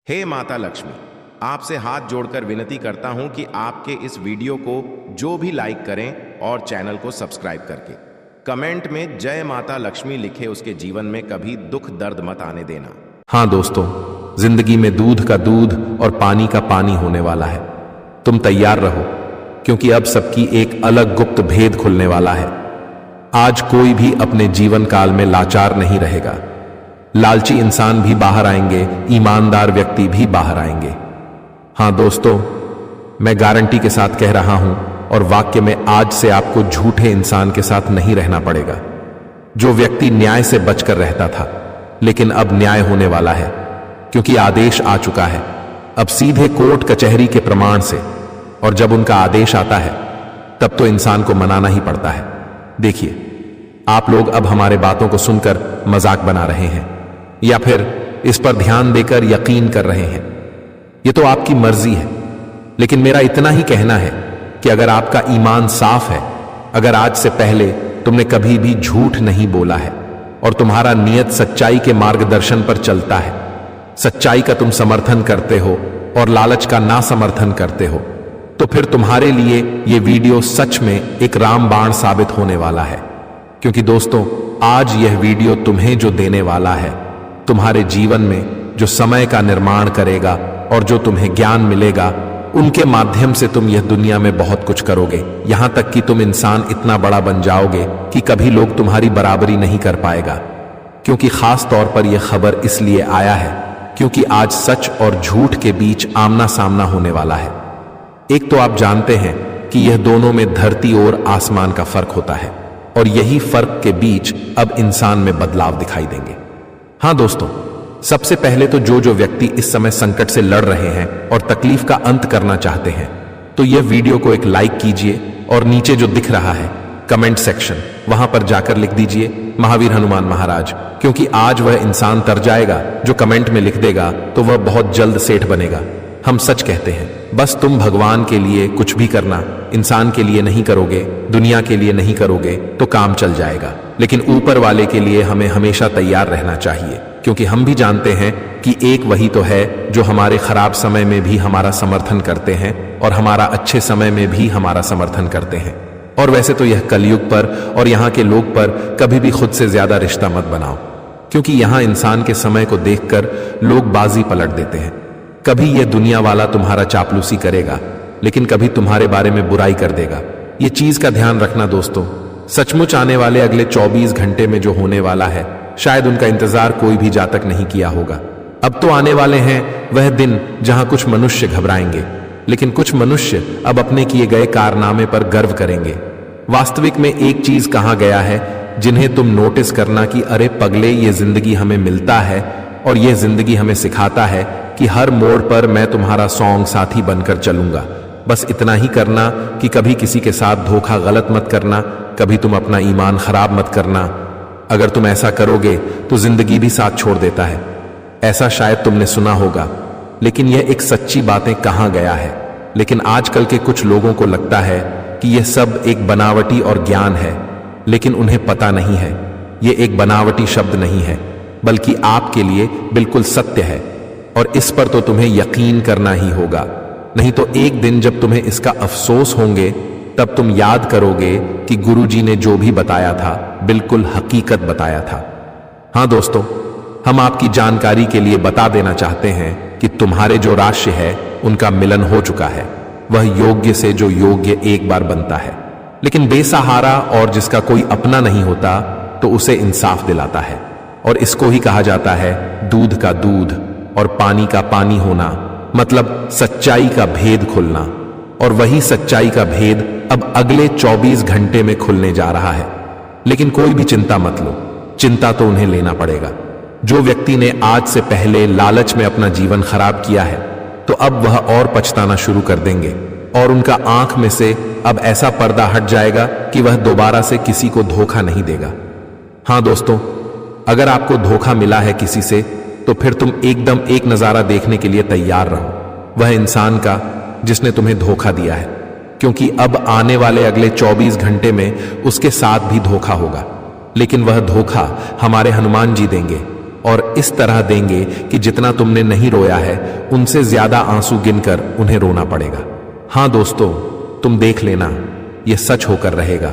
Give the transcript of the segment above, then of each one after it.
हे माता लक्ष्मी, आपसे हाथ जोड़कर विनती करता हूं कि आपके इस वीडियो को जो भी लाइक करें और चैनल को सब्सक्राइब करके कमेंट में जय माता लक्ष्मी लिखे उसके जीवन में कभी दुख दर्द मत आने देना। हाँ दोस्तों, जिंदगी में दूध का दूध और पानी का पानी होने वाला है। तुम तैयार रहो, क्योंकि अब सबकी एक अलग गुप्त भेद खुलने वाला है। आज कोई भी अपने जीवन काल में लाचार नहीं रहेगा। लालची इंसान भी बाहर आएंगे, ईमानदार व्यक्ति भी बाहर आएंगे। हाँ दोस्तों, मैं गारंटी के साथ कह रहा हूं और वाक्य में आज से आपको झूठे इंसान के साथ नहीं रहना पड़ेगा। जो व्यक्ति न्याय से बचकर रहता था, लेकिन अब न्याय होने वाला है, क्योंकि आदेश आ चुका है। अब सीधे कोर्ट कचहरी के प्रमाण से, और जब उनका आदेश आता है तब तो इंसान को मनाना ही पड़ता है। देखिए, आप लोग अब हमारे बातों को सुनकर मजाक बना रहे हैं या फिर इस पर ध्यान देकर यकीन कर रहे हैं, ये तो आपकी मर्जी है। लेकिन मेरा इतना ही कहना है कि अगर आपका ईमान साफ है, अगर आज से पहले तुमने कभी भी झूठ नहीं बोला है और तुम्हारा नियत सच्चाई के मार्गदर्शन पर चलता है, सच्चाई का तुम समर्थन करते हो और लालच का ना समर्थन करते हो, तो फिर तुम्हारे लिए ये वीडियो सच में एक रामबाण साबित होने वाला है। क्योंकि दोस्तों, आज यह वीडियो तुम्हें जो देने वाला है, तुम्हारे जीवन में जो समय का निर्माण करेगा और जो तुम्हें ज्ञान मिलेगा, उनके माध्यम से तुम यह दुनिया में बहुत कुछ करोगे। यहां तक कि तुम इंसान इतना बड़ा बन जाओगे कि कभी लोग तुम्हारी बराबरी नहीं कर पाएगा। क्योंकि खास तौर पर यह खबर इसलिए आया है क्योंकि आज सच और झूठ के बीच आमना सामना होने वाला है। एक तो आप जानते हैं कि यह दोनों में धरती और आसमान का फर्क होता है, और यही फर्क के बीच अब इंसान में बदलाव दिखाई देंगे। हाँ दोस्तों, सबसे पहले तो जो व्यक्ति इस समय संकट से लड़ रहे हैं और तकलीफ का अंत करना चाहते हैं, तो यह वीडियो को एक लाइक कीजिए और नीचे जो दिख रहा है कमेंट सेक्शन, वहां पर जाकर लिख दीजिए महावीर हनुमान महाराज। क्योंकि आज वह इंसान तर जाएगा जो कमेंट में लिख देगा तो वह बहुत जल्द सेठ बनेगा। हम सच कहते हैं, बस तुम भगवान के लिए कुछ भी करना, इंसान के लिए नहीं करोगे, दुनिया के लिए नहीं करोगे तो काम चल जाएगा। लेकिन ऊपर वाले के लिए हमें हमेशा तैयार रहना चाहिए, क्योंकि हम भी जानते हैं कि एक वही तो है जो हमारे खराब समय में भी हमारा समर्थन करते हैं और हमारा अच्छे समय में भी हमारा समर्थन करते हैं। और वैसे तो यह कलयुग पर और यहाँ के लोग पर कभी भी खुद से ज्यादा रिश्ता मत बनाओ, क्योंकि यहाँ इंसान के समय को देखकर लोग बाजी पलट देते हैं। कभी यह दुनिया वाला तुम्हारा चापलूसी करेगा, लेकिन कभी तुम्हारे बारे में बुराई कर देगा। ये चीज का ध्यान रखना दोस्तों। सचमुच आने वाले अगले 24 घंटे में जो होने वाला है, शायद उनका इंतजार कोई भी जातक नहीं किया होगा। अब तो आने वाले हैं वह दिन जहां कुछ मनुष्य घबराएंगे, लेकिन कुछ मनुष्य अब अपने किए गए कारनामे पर गर्व करेंगे। वास्तविक में एक चीज कहा गया है जिन्हें तुम नोटिस करना कि अरे पगले, ये जिंदगी हमें मिलता है और यह जिंदगी हमें सिखाता है कि हर मोड़ पर मैं तुम्हारा सॉन्ग साथी बनकर चलूंगा। बस इतना ही करना कि कभी किसी के साथ धोखा गलत मत करना, कभी तुम अपना ईमान खराब मत करना। अगर तुम ऐसा करोगे तो जिंदगी भी साथ छोड़ देता है। ऐसा शायद तुमने सुना होगा, लेकिन यह एक सच्ची बातें कहा गया है। लेकिन आजकल के कुछ लोगों को लगता है कि यह सब एक बनावटी और ज्ञान है, लेकिन उन्हें पता नहीं है यह एक बनावटी शब्द नहीं है, बल्कि आपके लिए बिल्कुल सत्य है। और इस पर तो तुम्हें यकीन करना ही होगा, नहीं तो एक दिन जब तुम्हें इसका अफसोस होंगे तब तुम याद करोगे कि गुरुजी ने जो भी बताया था बिल्कुल हकीकत बताया था। हाँ दोस्तों, हम आपकी जानकारी के लिए बता देना चाहते हैं कि तुम्हारे जो राशि है उनका मिलन हो चुका है। वह योग्य से जो योग्य एक बार बनता है, लेकिन बेसहारा और जिसका कोई अपना नहीं होता तो उसे इंसाफ दिलाता है। और इसको ही कहा जाता है दूध का दूध और पानी का पानी होना, मतलब सच्चाई का भेद खुलना। और वही सच्चाई का भेद अब अगले 24 घंटे में खुलने जा रहा है। लेकिन कोई भी चिंता मत लो, चिंता तो उन्हें लेना पड़ेगा। जो व्यक्ति ने आज से पहले लालच में अपना जीवन खराब किया है, तो अब वह और पछताना शुरू कर देंगे और उनका आंख में से अब ऐसा पर्दा हट जाएगा कि वह दोबारा से किसी को धोखा नहीं देगा। हाँ दोस्तों, अगर आपको धोखा मिला है किसी से, तो फिर तुम एकदम एक नजारा देखने के लिए तैयार रहो, वह इंसान का जिसने तुम्हें धोखा दिया है। क्योंकि अब आने वाले अगले 24 घंटे में उसके साथ भी धोखा होगा, लेकिन वह धोखा हमारे हनुमान जी देंगे। और इस तरह देंगे कि जितना तुमने नहीं रोया है उनसे ज्यादा आंसू गिनकर उन्हें रोना पड़ेगा। हां दोस्तों, तुम देख लेना, यह सच होकर रहेगा,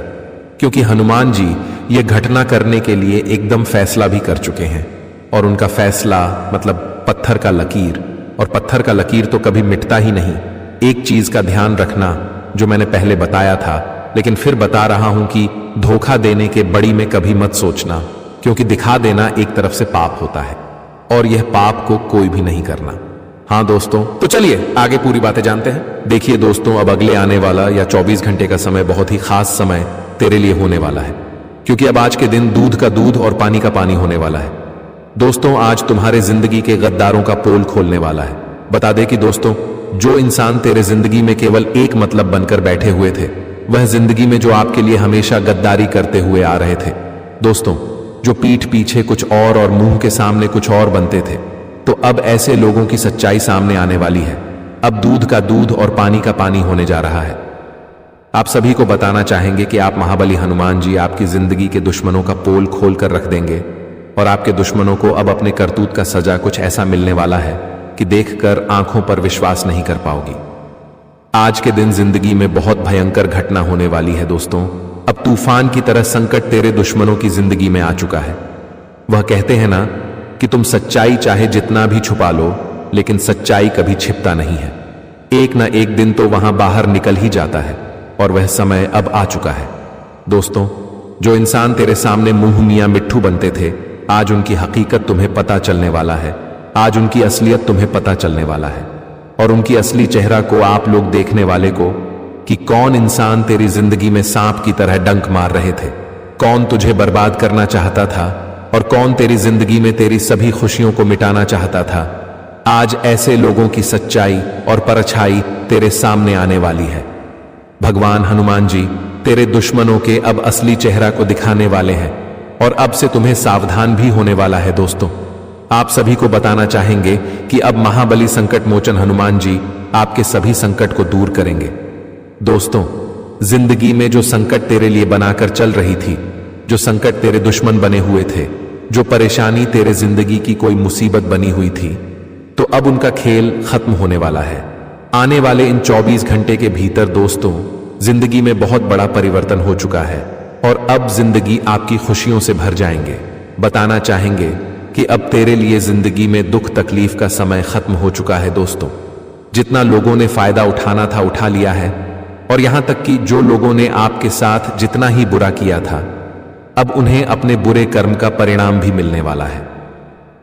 क्योंकि हनुमान जी यह घटना करने के लिए एकदम फैसला भी कर चुके हैं। और उनका फैसला मतलब पत्थर का लकीर, और पत्थर का लकीर तो कभी मिटता ही नहीं। एक चीज का ध्यान रखना जो मैंने पहले बताया था, लेकिन फिर बता रहा हूं कि धोखा देने के बड़ी में कभी मत सोचना, क्योंकि दिखा देना एक तरफ से पाप होता है और यह पाप को कोई भी नहीं करना। हाँ दोस्तों, तो चलिए आगे पूरी बातें जानते हैं। देखिए दोस्तों, अब अगले आने वाला या 24 घंटे का समय बहुत ही खास समय तेरे लिए होने वाला है, क्योंकि अब आज के दिन दूध का दूध और पानी का पानी होने वाला है। दोस्तों, आज तुम्हारे जिंदगी के गद्दारों का पोल खोलने वाला है। बता दे कि दोस्तों, जो इंसान तेरे जिंदगी में केवल एक मतलब बनकर बैठे हुए थे, वह जिंदगी में जो आपके लिए हमेशा गद्दारी करते हुए आ रहे थे, दोस्तों, जो पीठ पीछे कुछ और मुंह के सामने कुछ और बनते थे, तो अब ऐसे लोगों की सच्चाई सामने आने वाली है। अब दूध का दूध और पानी का पानी होने जा रहा है। आप सभी को बताना चाहेंगे कि आप महाबली हनुमान जी आपकी जिंदगी के दुश्मनों का पोल खोल कर रख देंगे, और आपके दुश्मनों को अब अपने करतूत का सजा कुछ ऐसा मिलने वाला है कि देखकर आंखों पर विश्वास नहीं कर पाओगी। आज के दिन जिंदगी में बहुत भयंकर घटना होने वाली है दोस्तों। अब तूफान की तरह संकट तेरे दुश्मनों की जिंदगी में आ चुका है। वह कहते हैं ना कि तुम सच्चाई चाहे जितना भी छुपा लो, लेकिन सच्चाई कभी छिपता नहीं है। एक ना एक दिन तो वहां बाहर निकल ही जाता है, और वह समय अब आ चुका है। दोस्तों, जो इंसान तेरे सामने मुंह मियां मिट्ठू बनते थे, आज उनकी हकीकत तुम्हें पता चलने वाला है। आज उनकी असलियत तुम्हें पता चलने वाला है, और उनकी असली चेहरा को आप लोग देखने वाले को, कि कौन इंसान तेरी जिंदगी में सांप की तरह डंक मार रहे थे, कौन तुझे बर्बाद करना चाहता था, और कौन तेरी जिंदगी में तेरी सभी खुशियों को मिटाना चाहता था। आज ऐसे लोगों की सच्चाई और परछाई तेरे सामने आने वाली है। भगवान हनुमान जी तेरे दुश्मनों के अब असली चेहरा को दिखाने वाले हैं, और अब से तुम्हें सावधान भी होने वाला है। दोस्तों, आप सभी को बताना चाहेंगे कि अब महाबली संकट मोचन हनुमान जी आपके सभी संकट को दूर करेंगे। दोस्तों, जिंदगी में जो संकट तेरे लिए बनाकर चल रही थी, जो संकट तेरे दुश्मन बने हुए थे, जो परेशानी तेरे जिंदगी की कोई मुसीबत बनी हुई थी, तो अब उनका खेल खत्म होने वाला है। आने वाले इन 24 घंटे के भीतर दोस्तों, जिंदगी में बहुत बड़ा परिवर्तन हो चुका है, और अब जिंदगी आपकी खुशियों से भर जाएंगे। बताना चाहेंगे कि अब तेरे लिए जिंदगी में दुख तकलीफ का समय खत्म हो चुका है। दोस्तों, जितना लोगों ने फायदा उठाना था उठा लिया है, और यहां तक कि जो लोगों ने आपके साथ जितना ही बुरा किया था, अब उन्हें अपने बुरे कर्म का परिणाम भी मिलने वाला है।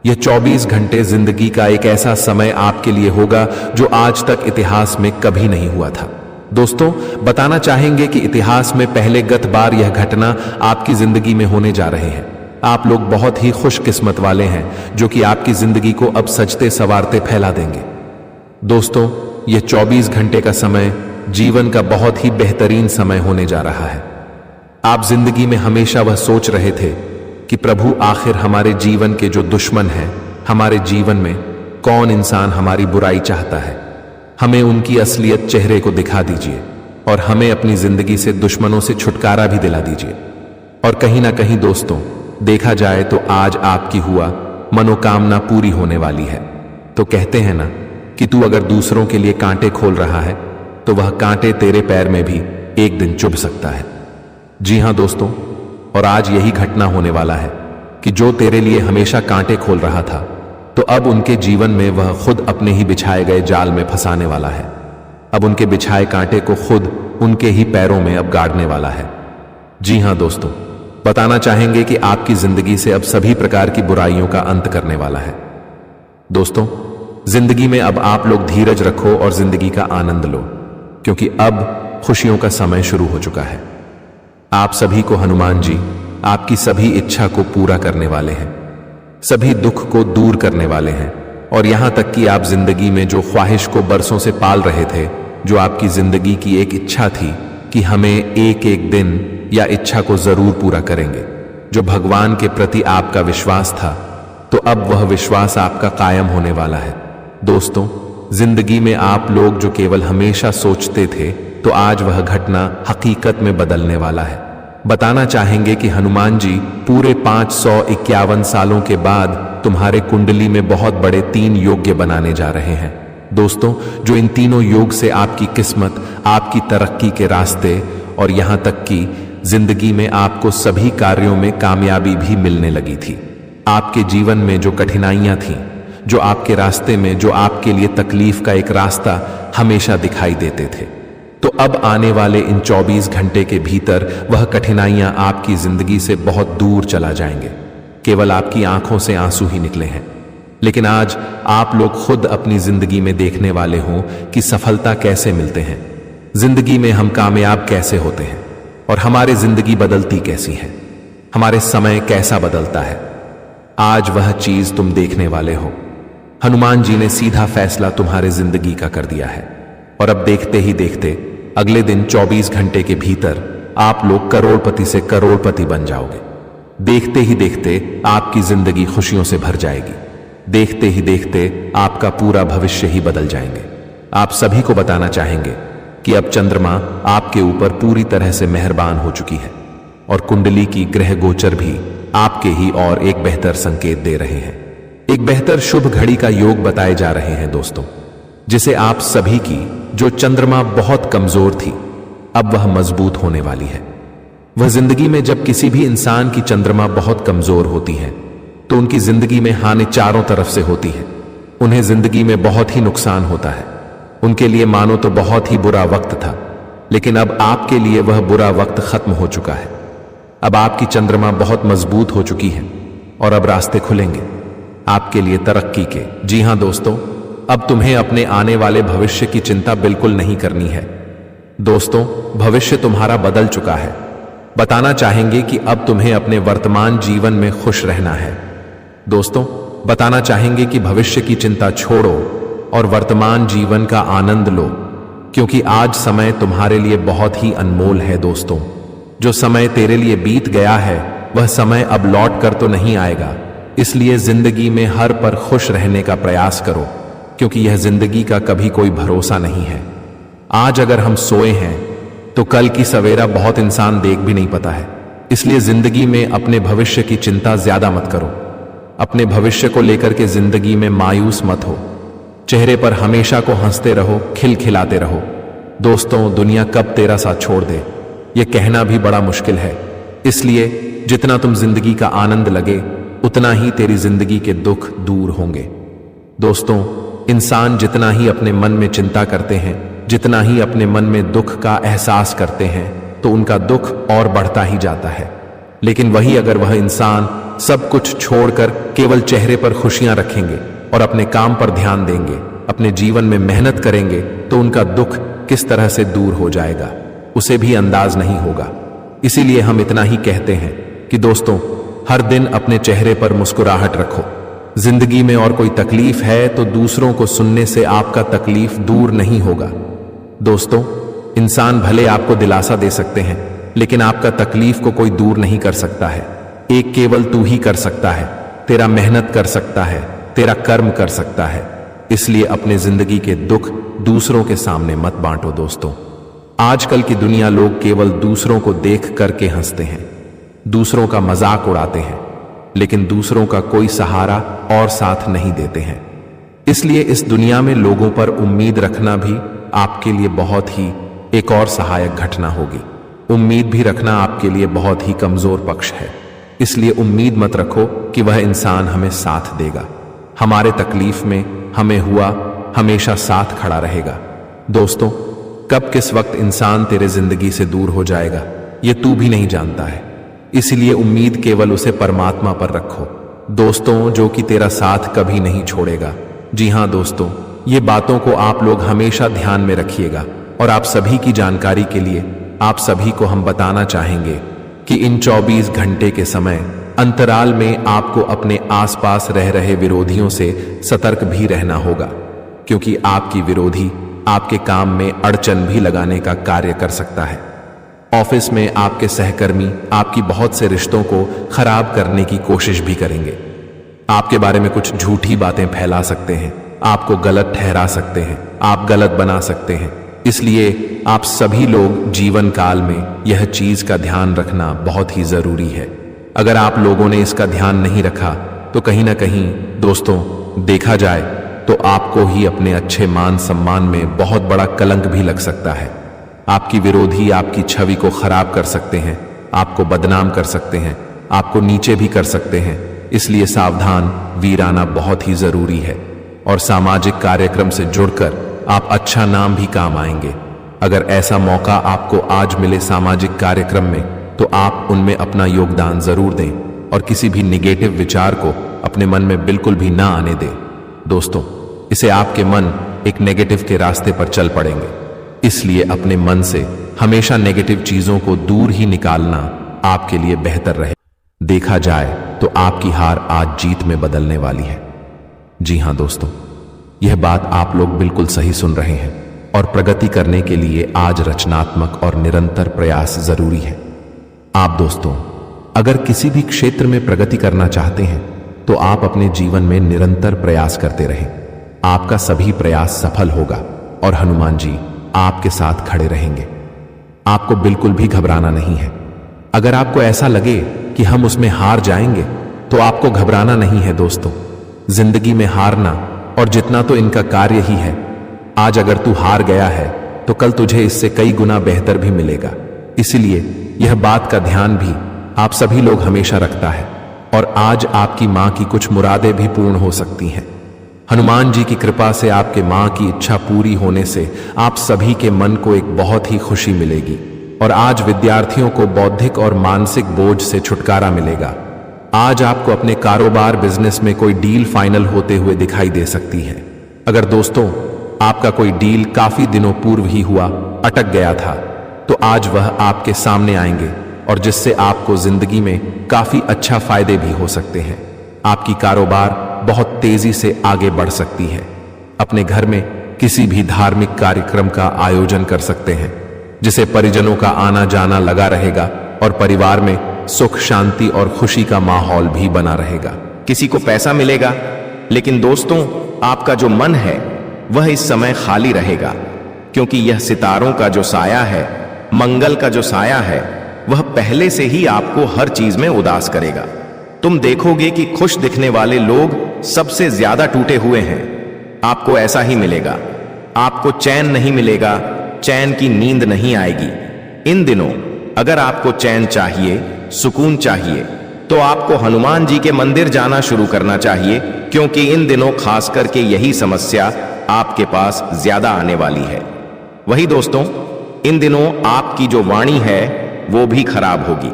यह 24 घंटे जिंदगी का एक ऐसा समय आपके लिए होगा जो आज तक इतिहास में कभी नहीं हुआ था। दोस्तों, बताना चाहेंगे कि इतिहास में पहले गत बार यह घटना आपकी जिंदगी में होने जा रहे हैं। आप लोग बहुत ही खुशकिस्मत वाले हैं जो कि आपकी जिंदगी को अब सजते संवारते फैला देंगे। दोस्तों, यह 24 घंटे का समय जीवन का बहुत ही बेहतरीन समय होने जा रहा है। आप जिंदगी में हमेशा वह सोच रहे थे कि प्रभु, आखिर हमारे जीवन के जो दुश्मन हैं, हमारे जीवन में कौन इंसान हमारी बुराई चाहता है, हमें उनकी असलियत चेहरे को दिखा दीजिए, और हमें अपनी जिंदगी से दुश्मनों से छुटकारा भी दिला दीजिए। और कहीं ना कहीं दोस्तों, देखा जाए तो आज आपकी हुआ मनोकामना पूरी होने वाली है। तो कहते हैं ना कि तू अगर दूसरों के लिए कांटे खोल रहा है, तो वह कांटे तेरे पैर में भी एक दिन चुभ सकता है। जी हां दोस्तों, और आज यही घटना होने वाला है कि जो तेरे लिए हमेशा कांटे खोल रहा था, तो अब उनके जीवन में वह खुद अपने ही बिछाए गए जाल में फंसाने वाला है। अब उनके बिछाए कांटे को खुद उनके ही पैरों में अब गाड़ने वाला है। जी हां दोस्तों, बताना चाहेंगे कि आपकी जिंदगी से अब सभी प्रकार की बुराइयों का अंत करने वाला है। दोस्तों, जिंदगी में अब आप लोग धीरज रखो और जिंदगी का आनंद लो, क्योंकि अब खुशियों का समय शुरू हो चुका है। आप सभी को हनुमान जी आपकी सभी इच्छा को पूरा करने वाले हैं, सभी दुख को दूर करने वाले हैं, और यहां तक कि आप जिंदगी में जो ख्वाहिश को बरसों से पाल रहे थे, जो आपकी जिंदगी की एक इच्छा थी कि हमें एक एक दिन या इच्छा को जरूर पूरा करेंगे, जो भगवान के प्रति आपका विश्वास था, तो अब वह विश्वास आपका कायम होने वाला है। दोस्तों, जिंदगी में आप लोग जो केवल हमेशा सोचते थे, तो आज वह घटना हकीकत में बदलने वाला है। बताना चाहेंगे कि हनुमान जी पूरे 551 सालों के बाद तुम्हारे कुंडली में बहुत बड़े 3 योग्य बनाने जा रहे हैं दोस्तों, जो इन तीनों योग से आपकी किस्मत, आपकी तरक्की के रास्ते और यहां तक कि जिंदगी में आपको सभी कार्यों में कामयाबी भी मिलने लगी थी। आपके जीवन में जो कठिनाइयां थीं, जो आपके रास्ते में, जो आपके लिए तकलीफ का एक रास्ता हमेशा दिखाई देते थे, तो अब आने वाले इन 24 घंटे के भीतर वह कठिनाइयां आपकी जिंदगी से बहुत दूर चला जाएंगे। केवल आपकी आंखों से आंसू ही निकले हैं, लेकिन आज आप लोग खुद अपनी जिंदगी में देखने वाले हों कि सफलता कैसे मिलते हैं, जिंदगी में हम कामयाब कैसे होते हैं और हमारी जिंदगी बदलती कैसी है, हमारे समय कैसा बदलता है। आज वह चीज तुम देखने वाले हो। हनुमान जी ने सीधा फैसला तुम्हारे जिंदगी का कर दिया है और अब देखते ही देखते अगले दिन 24 घंटे के भीतर आप लोग करोड़पति से करोड़पति बन जाओगे। देखते ही देखते आपकी जिंदगी खुशियों से भर जाएगी। देखते ही देखते आपका पूरा भविष्य ही बदल जाएंगे। आप सभी को बताना चाहेंगे कि अब चंद्रमा आपके ऊपर पूरी तरह से मेहरबान हो चुकी है और कुंडली की ग्रह गोचर भी आपके ही और एक बेहतर संकेत दे रहे हैं। एक बेहतर शुभ घड़ी का योग बताए जा रहे हैं दोस्तों, जिसे आप सभी की जो चंद्रमा बहुत कमजोर थी, अब वह मजबूत होने वाली है। वह जिंदगी में जब किसी भी इंसान की चंद्रमा बहुत कमजोर होती है तो उनकी जिंदगी में हानि चारों तरफ से होती है। उन्हें जिंदगी में बहुत ही नुकसान होता है। उनके लिए मानो तो बहुत ही बुरा वक्त था, लेकिन अब आपके लिए वह बुरा वक्त खत्म हो चुका है। अब आपकी चंद्रमा बहुत मजबूत हो चुकी है और अब रास्ते खुलेंगे आपके लिए तरक्की के। जी हां दोस्तों, अब तुम्हें अपने आने वाले भविष्य की चिंता बिल्कुल नहीं करनी है। दोस्तों, भविष्य तुम्हारा बदल चुका है। बताना चाहेंगे कि अब तुम्हें अपने वर्तमान जीवन में खुश रहना है। दोस्तों, बताना चाहेंगे कि भविष्य की चिंता छोड़ो और वर्तमान जीवन का आनंद लो, क्योंकि आज समय तुम्हारे लिए बहुत ही अनमोल है। दोस्तों, जो समय तेरे लिए बीत गया है वह समय अब लौट कर तो नहीं आएगा, इसलिए जिंदगी में हर पल खुश रहने का प्रयास करो, क्योंकि यह जिंदगी का कभी कोई भरोसा नहीं है। आज अगर हम सोए हैं तो कल की सवेरा बहुत इंसान देख भी नहीं पाता है, इसलिए जिंदगी में अपने भविष्य की चिंता ज्यादा मत करो। अपने भविष्य को लेकर के जिंदगी में मायूस मत हो। चेहरे पर हमेशा को हंसते रहो, खिलखिलाते रहो। दोस्तों, दुनिया कब तेरा साथ छोड़ दे यह कहना भी बड़ा मुश्किल है, इसलिए जितना तुम जिंदगी का आनंद लगे उतना ही तेरी जिंदगी के दुख दूर होंगे। दोस्तों, इंसान जितना ही अपने मन में चिंता करते हैं, जितना ही अपने मन में दुख का एहसास करते हैं, तो उनका दुख और बढ़ता ही जाता है। लेकिन वही अगर वह इंसान सब कुछ छोड़कर केवल चेहरे पर खुशियां रखेंगे और अपने काम पर ध्यान देंगे, अपने जीवन में मेहनत करेंगे, तो उनका दुख किस तरह से दूर हो जाएगा उसे भी अंदाज नहीं होगा। इसीलिए हम इतना ही कहते हैं कि दोस्तों, हर दिन अपने चेहरे पर मुस्कुराहट रखो। जिंदगी में और कोई तकलीफ है तो दूसरों को सुनने से आपका तकलीफ दूर नहीं होगा। दोस्तों, इंसान भले आपको दिलासा दे सकते हैं, लेकिन आपका तकलीफ को कोई दूर नहीं कर सकता है। एक केवल तू ही कर सकता है। तेरा मेहनत कर सकता है, तेरा कर्म कर सकता है। इसलिए अपने जिंदगी के दुख दूसरों के सामने मत बांटो। दोस्तों, आजकल की दुनिया लोग केवल दूसरों को देख करके हंसते हैं, दूसरों का मजाक उड़ाते हैं, लेकिन दूसरों का कोई सहारा और साथ नहीं देते हैं। इसलिए इस दुनिया में लोगों पर उम्मीद रखना भी आपके लिए बहुत ही एक और सहायक घटना होगी। उम्मीद भी रखना आपके लिए बहुत ही कमजोर पक्ष है। इसलिए उम्मीद मत रखो कि वह इंसान हमें साथ देगा, हमारे तकलीफ में हमें हुआ हमेशा साथ खड़ा रहेगा। दोस्तों, कब किस वक्त इंसान तेरे जिंदगी से दूर हो जाएगा ये तू भी नहीं जानता है। इसलिए उम्मीद केवल उसे परमात्मा पर रखो दोस्तों, जो कि तेरा साथ कभी नहीं छोड़ेगा। जी हां दोस्तों, ये बातों को आप लोग हमेशा ध्यान में रखिएगा। और आप सभी की जानकारी के लिए आप सभी को हम बताना चाहेंगे कि इन 24 घंटे के समय अंतराल में आपको अपने आसपास रह रहे विरोधियों से सतर्क भी रहना होगा, क्योंकि आपकी विरोधी आपके काम में अड़चन भी लगाने का कार्य कर सकता है। ऑफिस में आपके सहकर्मी आपकी बहुत से रिश्तों को खराब करने की कोशिश भी करेंगे। आपके बारे में कुछ झूठी बातें फैला सकते हैं, आपको गलत ठहरा सकते हैं, आप गलत बना सकते हैं। इसलिए आप सभी लोग जीवन काल में यह चीज का ध्यान रखना बहुत ही जरूरी है। अगर आप लोगों ने इसका ध्यान नहीं रखा तो कहीं ना कहीं दोस्तों देखा जाए तो आपको ही अपने अच्छे मान सम्मान में बहुत बड़ा कलंक भी लग सकता है। आपकी विरोधी आपकी छवि को खराब कर सकते हैं, आपको बदनाम कर सकते हैं, आपको नीचे भी कर सकते हैं। इसलिए सावधान वीराना बहुत ही जरूरी है। और सामाजिक कार्यक्रम से जुड़कर आप अच्छा नाम भी काम आएंगे। अगर ऐसा मौका आपको आज मिले सामाजिक कार्यक्रम में तो आप उनमें अपना योगदान जरूर दें और किसी भी निगेटिव विचार को अपने मन में बिल्कुल भी ना आने दें। दोस्तों, इसे आपके मन एक नेगेटिव के रास्ते पर चल पड़ेंगे। इसलिए अपने मन से हमेशा नेगेटिव चीजों को दूर ही निकालना आपके लिए बेहतर रहे। देखा जाए तो आपकी हार आज जीत में बदलने वाली है। जी हां दोस्तों, यह बात आप लोग बिल्कुल सही सुन रहे हैं और प्रगति करने के लिए आज रचनात्मक और निरंतर प्रयास जरूरी है। आप दोस्तों अगर किसी भी क्षेत्र में प्रगति करना चाहते हैं तो आप अपने जीवन में निरंतर प्रयास करते रहें। आपका सभी प्रयास सफल होगा और हनुमान जी आपके साथ खड़े रहेंगे। आपको बिल्कुल भी घबराना नहीं है। अगर आपको ऐसा लगे कि हम उसमें हार जाएंगे तो आपको घबराना नहीं है दोस्तों। जिंदगी में हारना और जितना तो इनका कार्य ही है। आज अगर तू हार गया है तो कल तुझे इससे कई गुना बेहतर भी मिलेगा। इसलिए यह बात का ध्यान भी आप सभी लोग हमेशा रखता है और आज आपकी मां की कुछ मुरादें भी पूर्ण हो सकती हैं। हनुमान जी की कृपा से आपके मां की इच्छा पूरी होने से आप सभी के मन को एक बहुत ही खुशी मिलेगी और आज विद्यार्थियों को बौद्धिक और मानसिक बोझ से छुटकारा मिलेगा। आज आपको अपने कारोबार बिजनेस में कोई डील फाइनल होते हुए दिखाई दे सकती है। अगर दोस्तों आपका कोई डील काफी दिनों पूर्व ही हुआ अटक गया था तो आज वह आपके सामने आएंगे और जिससे आपको जिंदगी में काफी अच्छा फायदे भी हो सकते हैं। आपकी कारोबार बहुत तेजी से आगे बढ़ सकती है। अपने घर में किसी भी धार्मिक कार्यक्रम का आयोजन कर सकते हैं जिसे परिजनों का आना जाना लगा रहेगा और परिवार में सुख शांति और खुशी का माहौल भी बना रहेगा। किसी को पैसा मिलेगा, लेकिन दोस्तों आपका जो मन है वह इस समय खाली रहेगा, क्योंकि यह सितारों का जो साया है, मंगल का जो साया है, वह पहले से ही आपको हर चीज में उदास करेगा। तुम देखोगे कि खुश दिखने वाले लोग सबसे ज्यादा टूटे हुए हैं। आपको ऐसा ही मिलेगा। आपको चैन नहीं मिलेगा, चैन की नींद नहीं आएगी। इन दिनों अगर आपको चैन चाहिए, सुकून चाहिए, तो आपको हनुमान जी के मंदिर जाना शुरू करना चाहिए, क्योंकि इन दिनों खास करके यही समस्या आपके पास ज्यादा आने वाली है। वही दोस्तों, इन दिनों आपकी जो वाणी है वो भी खराब होगी।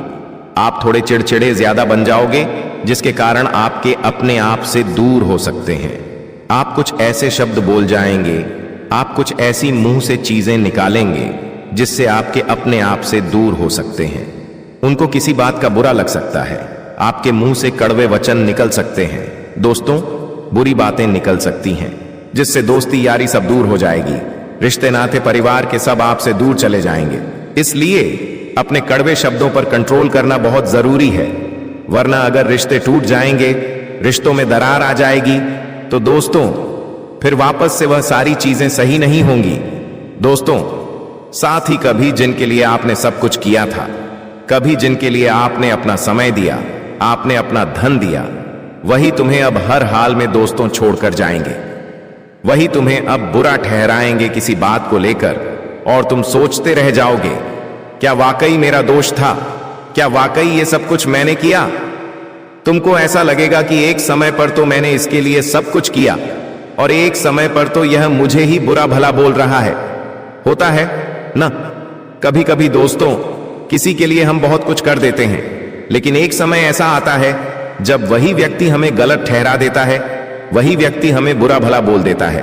आप थोड़े चिड़चिड़े ज्यादा बन जाओगे, जिसके कारण आपके अपने आप से दूर हो सकते हैं। आप कुछ ऐसे शब्द बोल जाएंगे, आप कुछ ऐसी मुंह से चीजें निकालेंगे जिससे आपके अपने आप से दूर हो सकते हैं। उनको किसी बात का बुरा लग सकता है, आपके मुंह से कड़वे वचन निकल सकते हैं। दोस्तों बुरी बातें निकल सकती हैं, जिससे दोस्ती यारी सब दूर हो जाएगी। रिश्ते नाते परिवार के सब आपसे दूर चले जाएंगे। इसलिए अपने कड़वे शब्दों पर कंट्रोल करना बहुत जरूरी है, वरना अगर रिश्ते टूट जाएंगे, रिश्तों में दरार आ जाएगी, तो दोस्तों फिर वापस से वह सारी चीजें सही नहीं होंगी। दोस्तों साथ ही कभी जिनके लिए आपने सब कुछ किया था, कभी जिनके लिए आपने अपना समय दिया, आपने अपना धन दिया, वही तुम्हें अब हर हाल में दोस्तों छोड़कर जाएंगे। वही तुम्हें अब बुरा ठहराएंगे किसी बात को लेकर, और तुम सोचते रह जाओगे, क्या वाकई मेरा दोष था? क्या वाकई ये सब कुछ मैंने किया? तुमको ऐसा लगेगा कि एक समय पर तो मैंने इसके लिए सब कुछ किया और एक समय पर तो यह मुझे ही बुरा भला बोल रहा है। होता है ना कभी कभी दोस्तों, किसी के लिए हम बहुत कुछ कर देते हैं, लेकिन एक समय ऐसा आता है जब वही व्यक्ति हमें गलत ठहरा देता है, वही व्यक्ति हमें बुरा भला बोल देता है।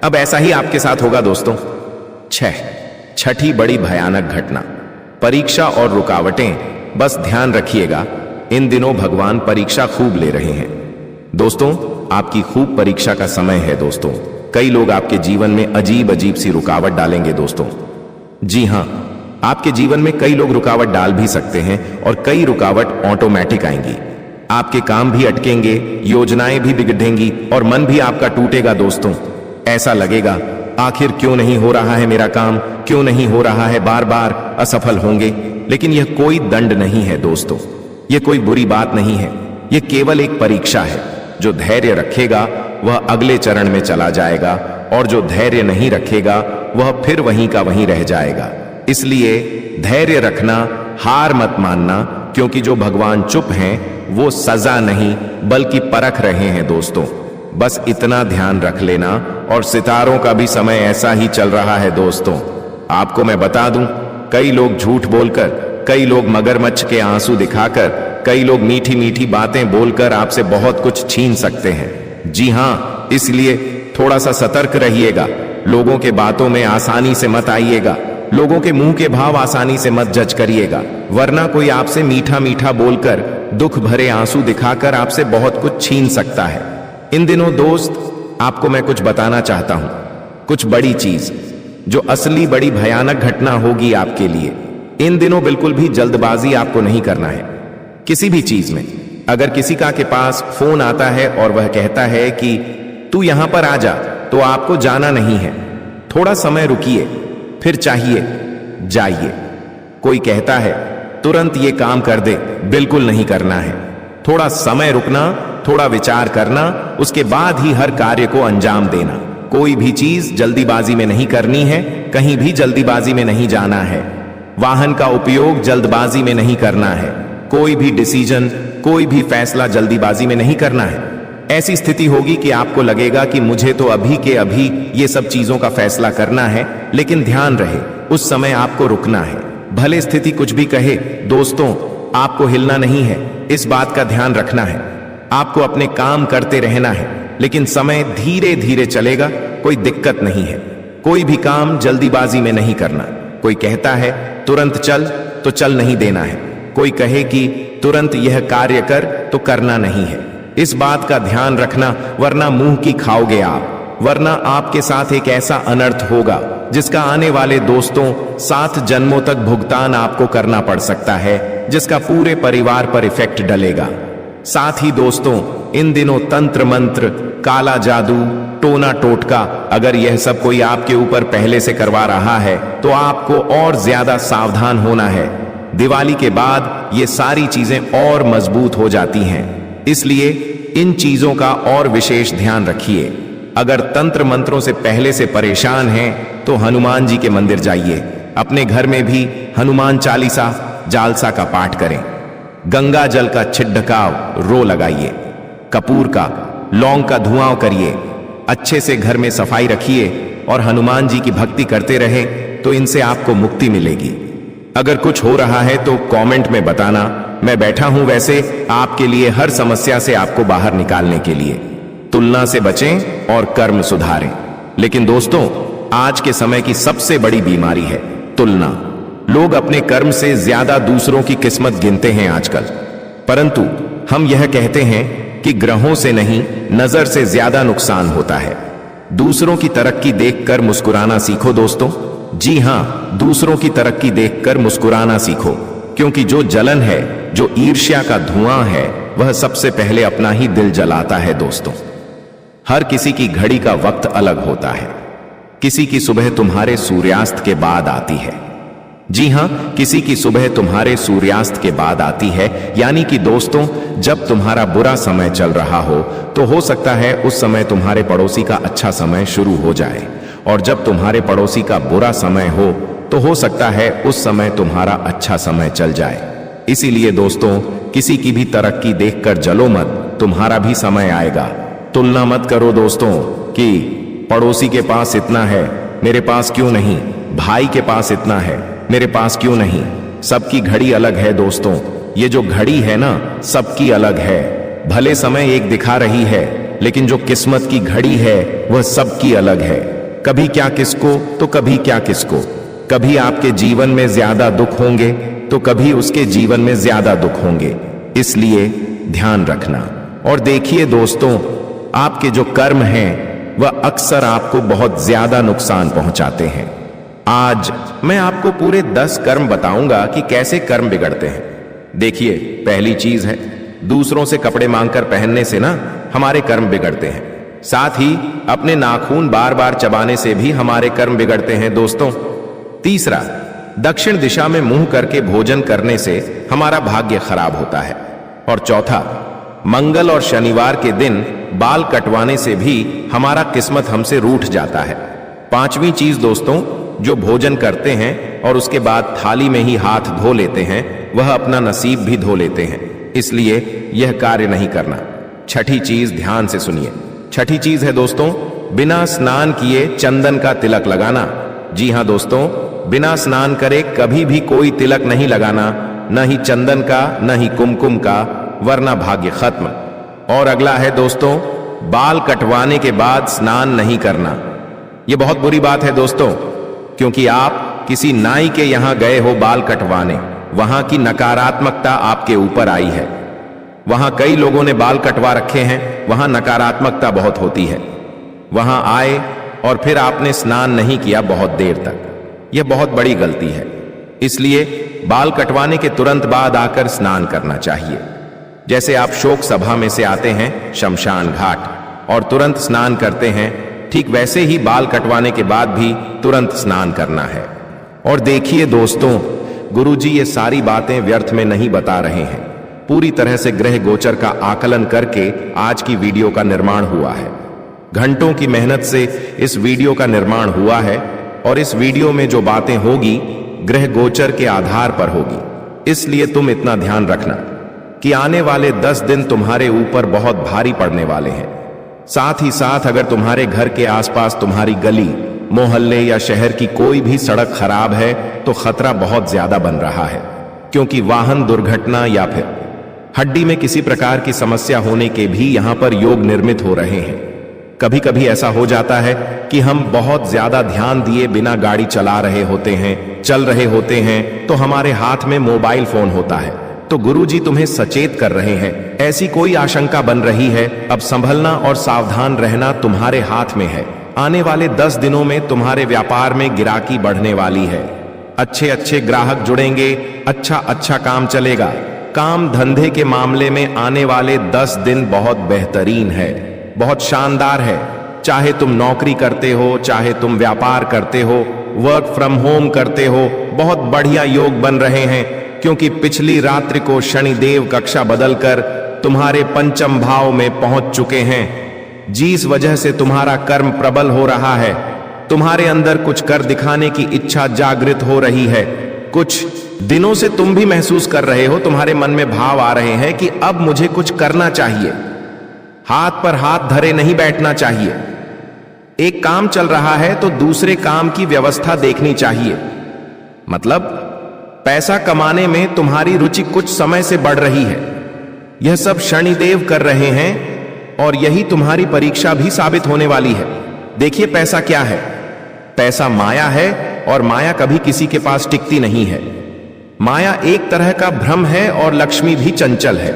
अब ऐसा ही आपके साथ होगा दोस्तों। छठी बड़ी भयानक घटना, परीक्षा और रुकावटें। बस ध्यान रखिएगा, इन दिनों भगवान परीक्षा खूब ले रहे हैं। दोस्तों आपकी खूब परीक्षा का समय है। दोस्तों कई लोग आपके जीवन में अजीब अजीब सी रुकावट डालेंगे। दोस्तों जी हां, आपके जीवन में कई लोग रुकावट डाल भी सकते हैं और कई रुकावट ऑटोमेटिक आएंगी। आपके काम भी अटकेंगे, योजनाएं भी बिगड़ेंगी और मन भी आपका टूटेगा। दोस्तों ऐसा लगेगा आखिर क्यों नहीं हो रहा है मेरा काम, क्यों नहीं हो रहा है, बार बार असफल होंगे। लेकिन यह कोई दंड नहीं है दोस्तों, यह कोई बुरी बात नहीं है, यह केवल एक परीक्षा है। जो धैर्य रखेगा वह अगले चरण में चला जाएगा, और जो धैर्य नहीं रखेगा वह फिर वहीं का वहीं रह जाएगा। इसलिए धैर्य रखना, हार मत मानना, क्योंकि जो भगवान चुप हैं वो सजा नहीं बल्कि परख रहे हैं दोस्तों। बस इतना ध्यान रख लेना। और सितारों का भी समय ऐसा ही चल रहा है दोस्तों। आपको मैं बता दूं, कई लोग झूठ बोलकर, कई लोग मगरमच्छ के आंसू दिखाकर, कई लोग मीठी मीठी बातें बोलकर आपसे बहुत कुछ छीन सकते हैं। जी हां, इसलिए थोड़ा सा सतर्क रहिएगा। लोगों के बातों में आसानी से मत आइएगा, लोगों के मुंह के भाव आसानी से मत जज करिएगा, वरना कोई आपसे मीठा मीठा बोलकर, दुख भरे आंसू दिखाकर आपसे बहुत कुछ छीन सकता है। इन दिनों दोस्त आपको मैं कुछ बताना चाहता हूं, कुछ बड़ी चीज जो असली बड़ी भयानक घटना होगी आपके लिए। इन दिनों बिल्कुल भी जल्दबाजी आपको नहीं करना है किसी भी चीज में। अगर किसी का के पास फोन आता है और वह कहता है कि तू यहां पर आ जा, तो आपको जाना नहीं है, थोड़ा समय रुकिए, फिर चाहिए जाइए। कोई कहता है तुरंत ये काम कर दे, बिल्कुल नहीं करना है। थोड़ा समय रुकना, थोड़ा विचार करना, उसके बाद ही हर कार्य को अंजाम देना। कोई भी चीज जल्दीबाजी में नहीं करनी है, कहीं भी जल्दीबाजी में नहीं जाना है। वाहन का उपयोग जल्दबाजी में नहीं करना है। कोई भी डिसीजन, कोई भी फैसला जल्दीबाजी में नहीं करना है। ऐसी स्थिति होगी कि आपको लगेगा कि मुझे तो अभी के अभी ये सब चीजों का फैसला करना है, लेकिन ध्यान रहे उस समय आपको रुकना है। भले स्थिति कुछ भी कहे दोस्तों, आपको हिलना नहीं है, इस बात का ध्यान रखना है। आपको अपने काम करते रहना है, लेकिन समय धीरे धीरे चलेगा, कोई दिक्कत नहीं है। कोई भी काम जल्दीबाजी में नहीं करना। कोई कहता है तुरंत चल, तो चल नहीं देना है। कोई कहे कि तुरंत यह कार्य कर, तो करना नहीं है। इस बात का ध्यान रखना, वरना मुंह की खाओगे आप, वरना आपके साथ एक ऐसा अनर्थ होगा जिसका आने वाले दोस्तों 7 जन्मों तक भुगतान आपको करना पड़ सकता है, जिसका पूरे परिवार पर इफेक्ट डलेगा। साथ ही दोस्तों, इन दिनों तंत्र मंत्र, काला जादू, टोना टोटका, अगर यह सब कोई आपके ऊपर पहले से करवा रहा है तो आपको और ज्यादा सावधान होना है। दिवाली के बाद ये सारी चीजें और मजबूत हो जाती हैं, इसलिए इन चीजों का और विशेष ध्यान रखिए। अगर तंत्र मंत्रों से पहले से परेशान हैं तो हनुमान जी के मंदिर जाइए। अपने घर में भी हनुमान चालीसा, जालसा का पाठ करें। गंगा जल का छिड़काव रो लगाइए। कपूर का, लौंग का धुआं करिए। अच्छे से घर में सफाई रखिए और हनुमान जी की भक्ति करते रहे तो इनसे आपको मुक्ति मिलेगी। अगर कुछ हो रहा है तो कमेंट में बताना, मैं बैठा हूं वैसे आपके लिए हर समस्या से आपको बाहर निकालने के लिए। तुलना से बचें और कर्म सुधारें। लेकिन दोस्तों, आज के समय की सबसे बड़ी बीमारी है तुलना। लोग अपने कर्म से ज्यादा दूसरों की किस्मत गिनते हैं आजकल, परंतु हम यह कहते हैं कि ग्रहों से नहीं, नजर से ज्यादा नुकसान होता है। दूसरों की तरक्की देखकर मुस्कुराना सीखो दोस्तों। जी हां, दूसरों की तरक्की देखकर मुस्कुराना सीखो, क्योंकि जो जलन है, जो ईर्ष्या का धुआं है, वह सबसे पहले अपना ही दिल जलाता है दोस्तों। हर किसी की घड़ी का वक्त अलग होता है। किसी की सुबह तुम्हारे सूर्यास्त के बाद आती है। जी हां, किसी की सुबह तुम्हारे सूर्यास्त के बाद आती है। यानी कि दोस्तों, जब तुम्हारा बुरा समय चल रहा हो तो हो सकता है उस समय तुम्हारे पड़ोसी का अच्छा समय शुरू हो जाए, और जब तुम्हारे पड़ोसी का बुरा समय हो तो हो सकता है उस समय तुम्हारा अच्छा समय चल जाए। इसीलिए दोस्तों, किसी की भी तरक्की देखकर जलो मत, तुम्हारा भी समय आएगा। तुलना मत करो दोस्तों कि पड़ोसी के पास इतना है, मेरे पास क्यों नहीं, भाई के पास इतना है, मेरे पास क्यों नहीं। सबकी घड़ी अलग है दोस्तों। ये जो घड़ी है ना, सबकी अलग है। भले समय एक दिखा रही है, लेकिन जो किस्मत की घड़ी है वह सबकी अलग है। कभी क्या किसको तो कभी क्या किसको। कभी आपके जीवन में ज्यादा दुख होंगे तो कभी उसके जीवन में ज्यादा दुख होंगे। इसलिए ध्यान रखना। और देखिए दोस्तों, आपके जो कर्म हैं वह अक्सर आपको बहुत ज्यादा नुकसान पहुंचाते हैं। आज मैं आपको पूरे 10 कर्म बताऊंगा कि कैसे कर्म बिगड़ते हैं। देखिए, पहली चीज है, दूसरों से कपड़े मांगकर पहनने से ना हमारे कर्म बिगड़ते हैं। साथ ही अपने नाखून बार बार चबाने से भी हमारे कर्म बिगड़ते हैं दोस्तों। तीसरा, दक्षिण दिशा में मुंह करके भोजन करने से हमारा भाग्य खराब होता है। और चौथा, मंगल और शनिवार के दिन बाल कटवाने से भी हमारा किस्मत हमसे रूठ जाता है। पांचवी चीज दोस्तों, जो भोजन करते हैं और उसके बाद थाली में ही हाथ धो लेते हैं, वह अपना नसीब भी धो लेते हैं, इसलिए यह कार्य नहीं करना। छठी चीज ध्यान से सुनिए। छठी चीज है दोस्तों, बिना स्नान किए चंदन का तिलक लगाना। जी हां दोस्तों, बिना स्नान करे कभी भी कोई तिलक नहीं लगाना, न ही चंदन का न ही कुमकुम का, वरना भाग्य खत्म। और अगला है दोस्तों, बाल कटवाने के बाद स्नान नहीं करना। यह बहुत बुरी बात है दोस्तों, क्योंकि आप किसी नाई के यहां गए हो बाल कटवाने, वहां की नकारात्मकता आपके ऊपर आई है। वहां कई लोगों ने बाल कटवा रखे हैं, वहां नकारात्मकता बहुत होती है। वहां आए और फिर आपने स्नान नहीं किया बहुत देर तक, यह बहुत बड़ी गलती है। इसलिए बाल कटवाने के तुरंत बाद आकर स्नान करना चाहिए। जैसे आप शोक सभा में से आते हैं शमशान घाट और तुरंत स्नान करते हैं, ठीक वैसे ही बाल कटवाने के बाद भी तुरंत स्नान करना है। और देखिए दोस्तों, गुरुजी ये सारी बातें व्यर्थ में नहीं बता रहे हैं। पूरी तरह से ग्रह गोचर का आकलन करके आज की वीडियो का निर्माण हुआ है। घंटों की मेहनत से इस वीडियो का निर्माण हुआ है और इस वीडियो में जो बातें होगी ग्रह गोचर के आधार पर होगी। इसलिए तुम इतना ध्यान रखना कि आने वाले 10 दिन तुम्हारे ऊपर बहुत भारी पड़ने वाले हैं। साथ ही साथ अगर तुम्हारे घर के आसपास तुम्हारी गली, मोहल्ले या शहर की कोई भी सड़क खराब है तो खतरा बहुत ज्यादा बन रहा है, क्योंकि वाहन दुर्घटना या फिर हड्डी में किसी प्रकार की समस्या होने के भी यहां पर योग निर्मित हो रहे हैं। कभी कभी ऐसा हो जाता है कि हम बहुत ज्यादा ध्यान दिए बिना गाड़ी चला रहे होते हैं, चल रहे होते हैं, तो हमारे हाथ में मोबाइल फोन होता है। तो गुरुजी तुम्हें सचेत कर रहे हैं, ऐसी कोई आशंका बन रही है, अब संभलना और सावधान रहना तुम्हारे हाथ में है। आने वाले 10 दिनों में तुम्हारे व्यापार में गिराकी बढ़ने वाली है। अच्छे अच्छे ग्राहक जुड़ेंगे, अच्छा काम चलेगा। काम धंधे के मामले में आने वाले 10 दिन बहुत बेहतरीन है, बहुत शानदार है। चाहे तुम नौकरी करते हो, चाहे तुम व्यापार करते हो, वर्क फ्रॉम होम करते हो, बहुत बढ़िया योग बन रहे हैं, क्योंकि पिछली रात्रि को शनिदेव कक्षा बदलकर तुम्हारे पंचम भाव में पहुंच चुके हैं, जिस वजह से तुम्हारा कर्म प्रबल हो रहा है। तुम्हारे अंदर कुछ कर दिखाने की इच्छा जागृत हो रही है। कुछ दिनों से तुम भी महसूस कर रहे हो, तुम्हारे मन में भाव आ रहे हैं कि अब मुझे कुछ करना चाहिए, हाथ पर हाथ धरे नहीं बैठना चाहिए। एक काम चल रहा है तो दूसरे काम की व्यवस्था देखनी चाहिए। मतलब पैसा कमाने में तुम्हारी रुचि कुछ समय से बढ़ रही है। यह सब शनिदेव कर रहे हैं और यही तुम्हारी परीक्षा भी साबित होने वाली है। देखिए पैसा क्या है, पैसा माया है और माया कभी किसी के पास टिकती नहीं है। माया एक तरह का भ्रम है और लक्ष्मी भी चंचल है।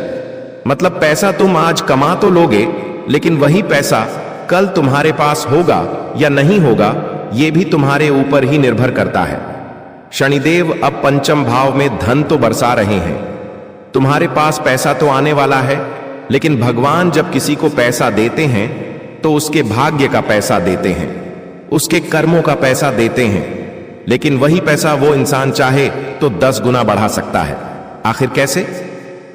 मतलब पैसा तुम आज कमा तो लोगे, लेकिन वही पैसा कल तुम्हारे पास होगा या नहीं होगा, यह भी तुम्हारे ऊपर ही निर्भर करता है। शनिदेव अब पंचम भाव में धन तो बरसा रहे हैं, तुम्हारे पास पैसा तो आने वाला है, लेकिन भगवान जब किसी को पैसा देते हैं तो उसके भाग्य का पैसा देते हैं, उसके कर्मों का पैसा देते हैं। लेकिन वही पैसा वो इंसान चाहे तो 10 गुना बढ़ा सकता है। आखिर कैसे?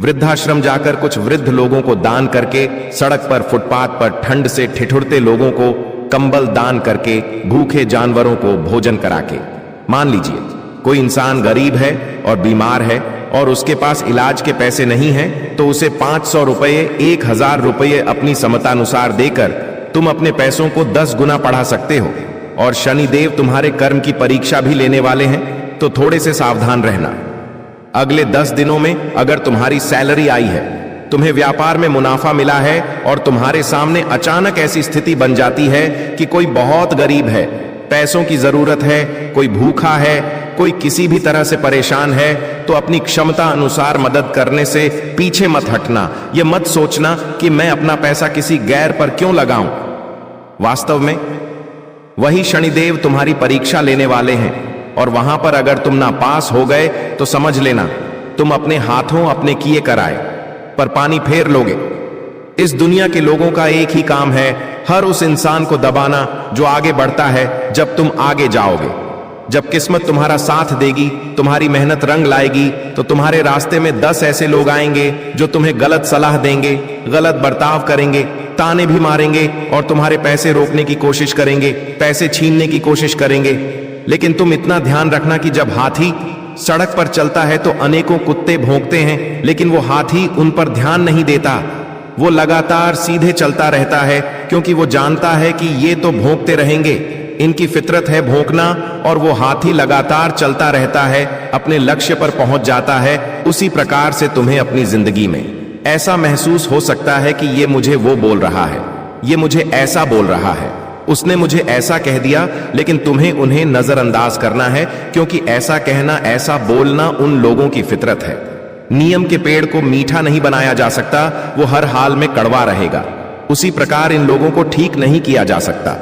वृद्धाश्रम जाकर कुछ वृद्ध लोगों को दान करके, सड़क पर फुटपाथ पर ठंड से ठिठुरते लोगों को कंबल दान करके, भूखे जानवरों को भोजन करा के। मान लीजिए कोई इंसान गरीब है और बीमार है और उसके पास इलाज के पैसे नहीं हैं, तो उसे 500 रुपये, 1000 रुपये अपनी समतानुसार देकर तुम अपने पैसों को 10 गुना बढ़ा सकते हो। और शनिदेव तुम्हारे कर्म की परीक्षा भी लेने वाले हैं, तो थोड़े से सावधान रहना। अगले 10 दिनों में अगर तुम्हारी सैलरी आई है, तुम्हें व्यापार में मुनाफा मिला है और तुम्हारे सामने अचानक ऐसी स्थिति बन जाती है कि कोई बहुत गरीब है, पैसों की जरूरत है, कोई भूखा है, कोई किसी भी तरह से परेशान है, तो अपनी क्षमता अनुसार मदद करने से पीछे मत हटना। यह मत सोचना कि मैं अपना पैसा किसी गैर पर क्यों लगाऊं। वास्तव में वही शनिदेव तुम्हारी परीक्षा लेने वाले हैं, और वहां पर अगर तुम ना पास हो गए तो समझ लेना तुम अपने हाथों अपने किए कराए पर पानी फेर लोगे। इस दुनिया के लोगों का एक ही काम है हर उस इंसान को दबाना जो आगे बढ़ता है जब तुम आगे जाओगे। जब किस्मत तुम्हारा साथ देगी, तुम्हारी मेहनत रंग लाएगी, तो तुम्हारे रास्ते में 10 ऐसे लोग आएंगे जो तुम्हें गलत सलाह देंगे, गलत बर्ताव करेंगे, ताने भी मारेंगे और तुम्हारे पैसे रोकने की कोशिश करेंगे, पैसे छीनने की कोशिश करेंगे। लेकिन तुम इतना ध्यान रखना कि जब हाथी सड़क पर चलता है तो अनेकों कुत्ते भौंकते हैं, लेकिन वो हाथी उन पर ध्यान नहीं देता। वो लगातार सीधे चलता रहता है क्योंकि वो जानता है कि ये तो भौंकते रहेंगे, इनकी फितरत है भौंकना, और वो हाथी लगातार चलता रहता है, अपने लक्ष्य पर पहुंच जाता है। उसी प्रकार से तुम्हें अपनी जिंदगी में ऐसा महसूस हो सकता है कि ये मुझे वो बोल रहा है, ये मुझे ऐसा बोल रहा है, उसने मुझे ऐसा कह दिया, लेकिन तुम्हें उन्हें नजरअंदाज करना है क्योंकि ऐसा कहना, ऐसा बोलना उन लोगों की फितरत है। नियम के पेड़ को मीठा नहीं बनाया जा सकता, वो हर हाल में कड़वा रहेगा। उसी प्रकार इन लोगों को ठीक नहीं किया जा सकता।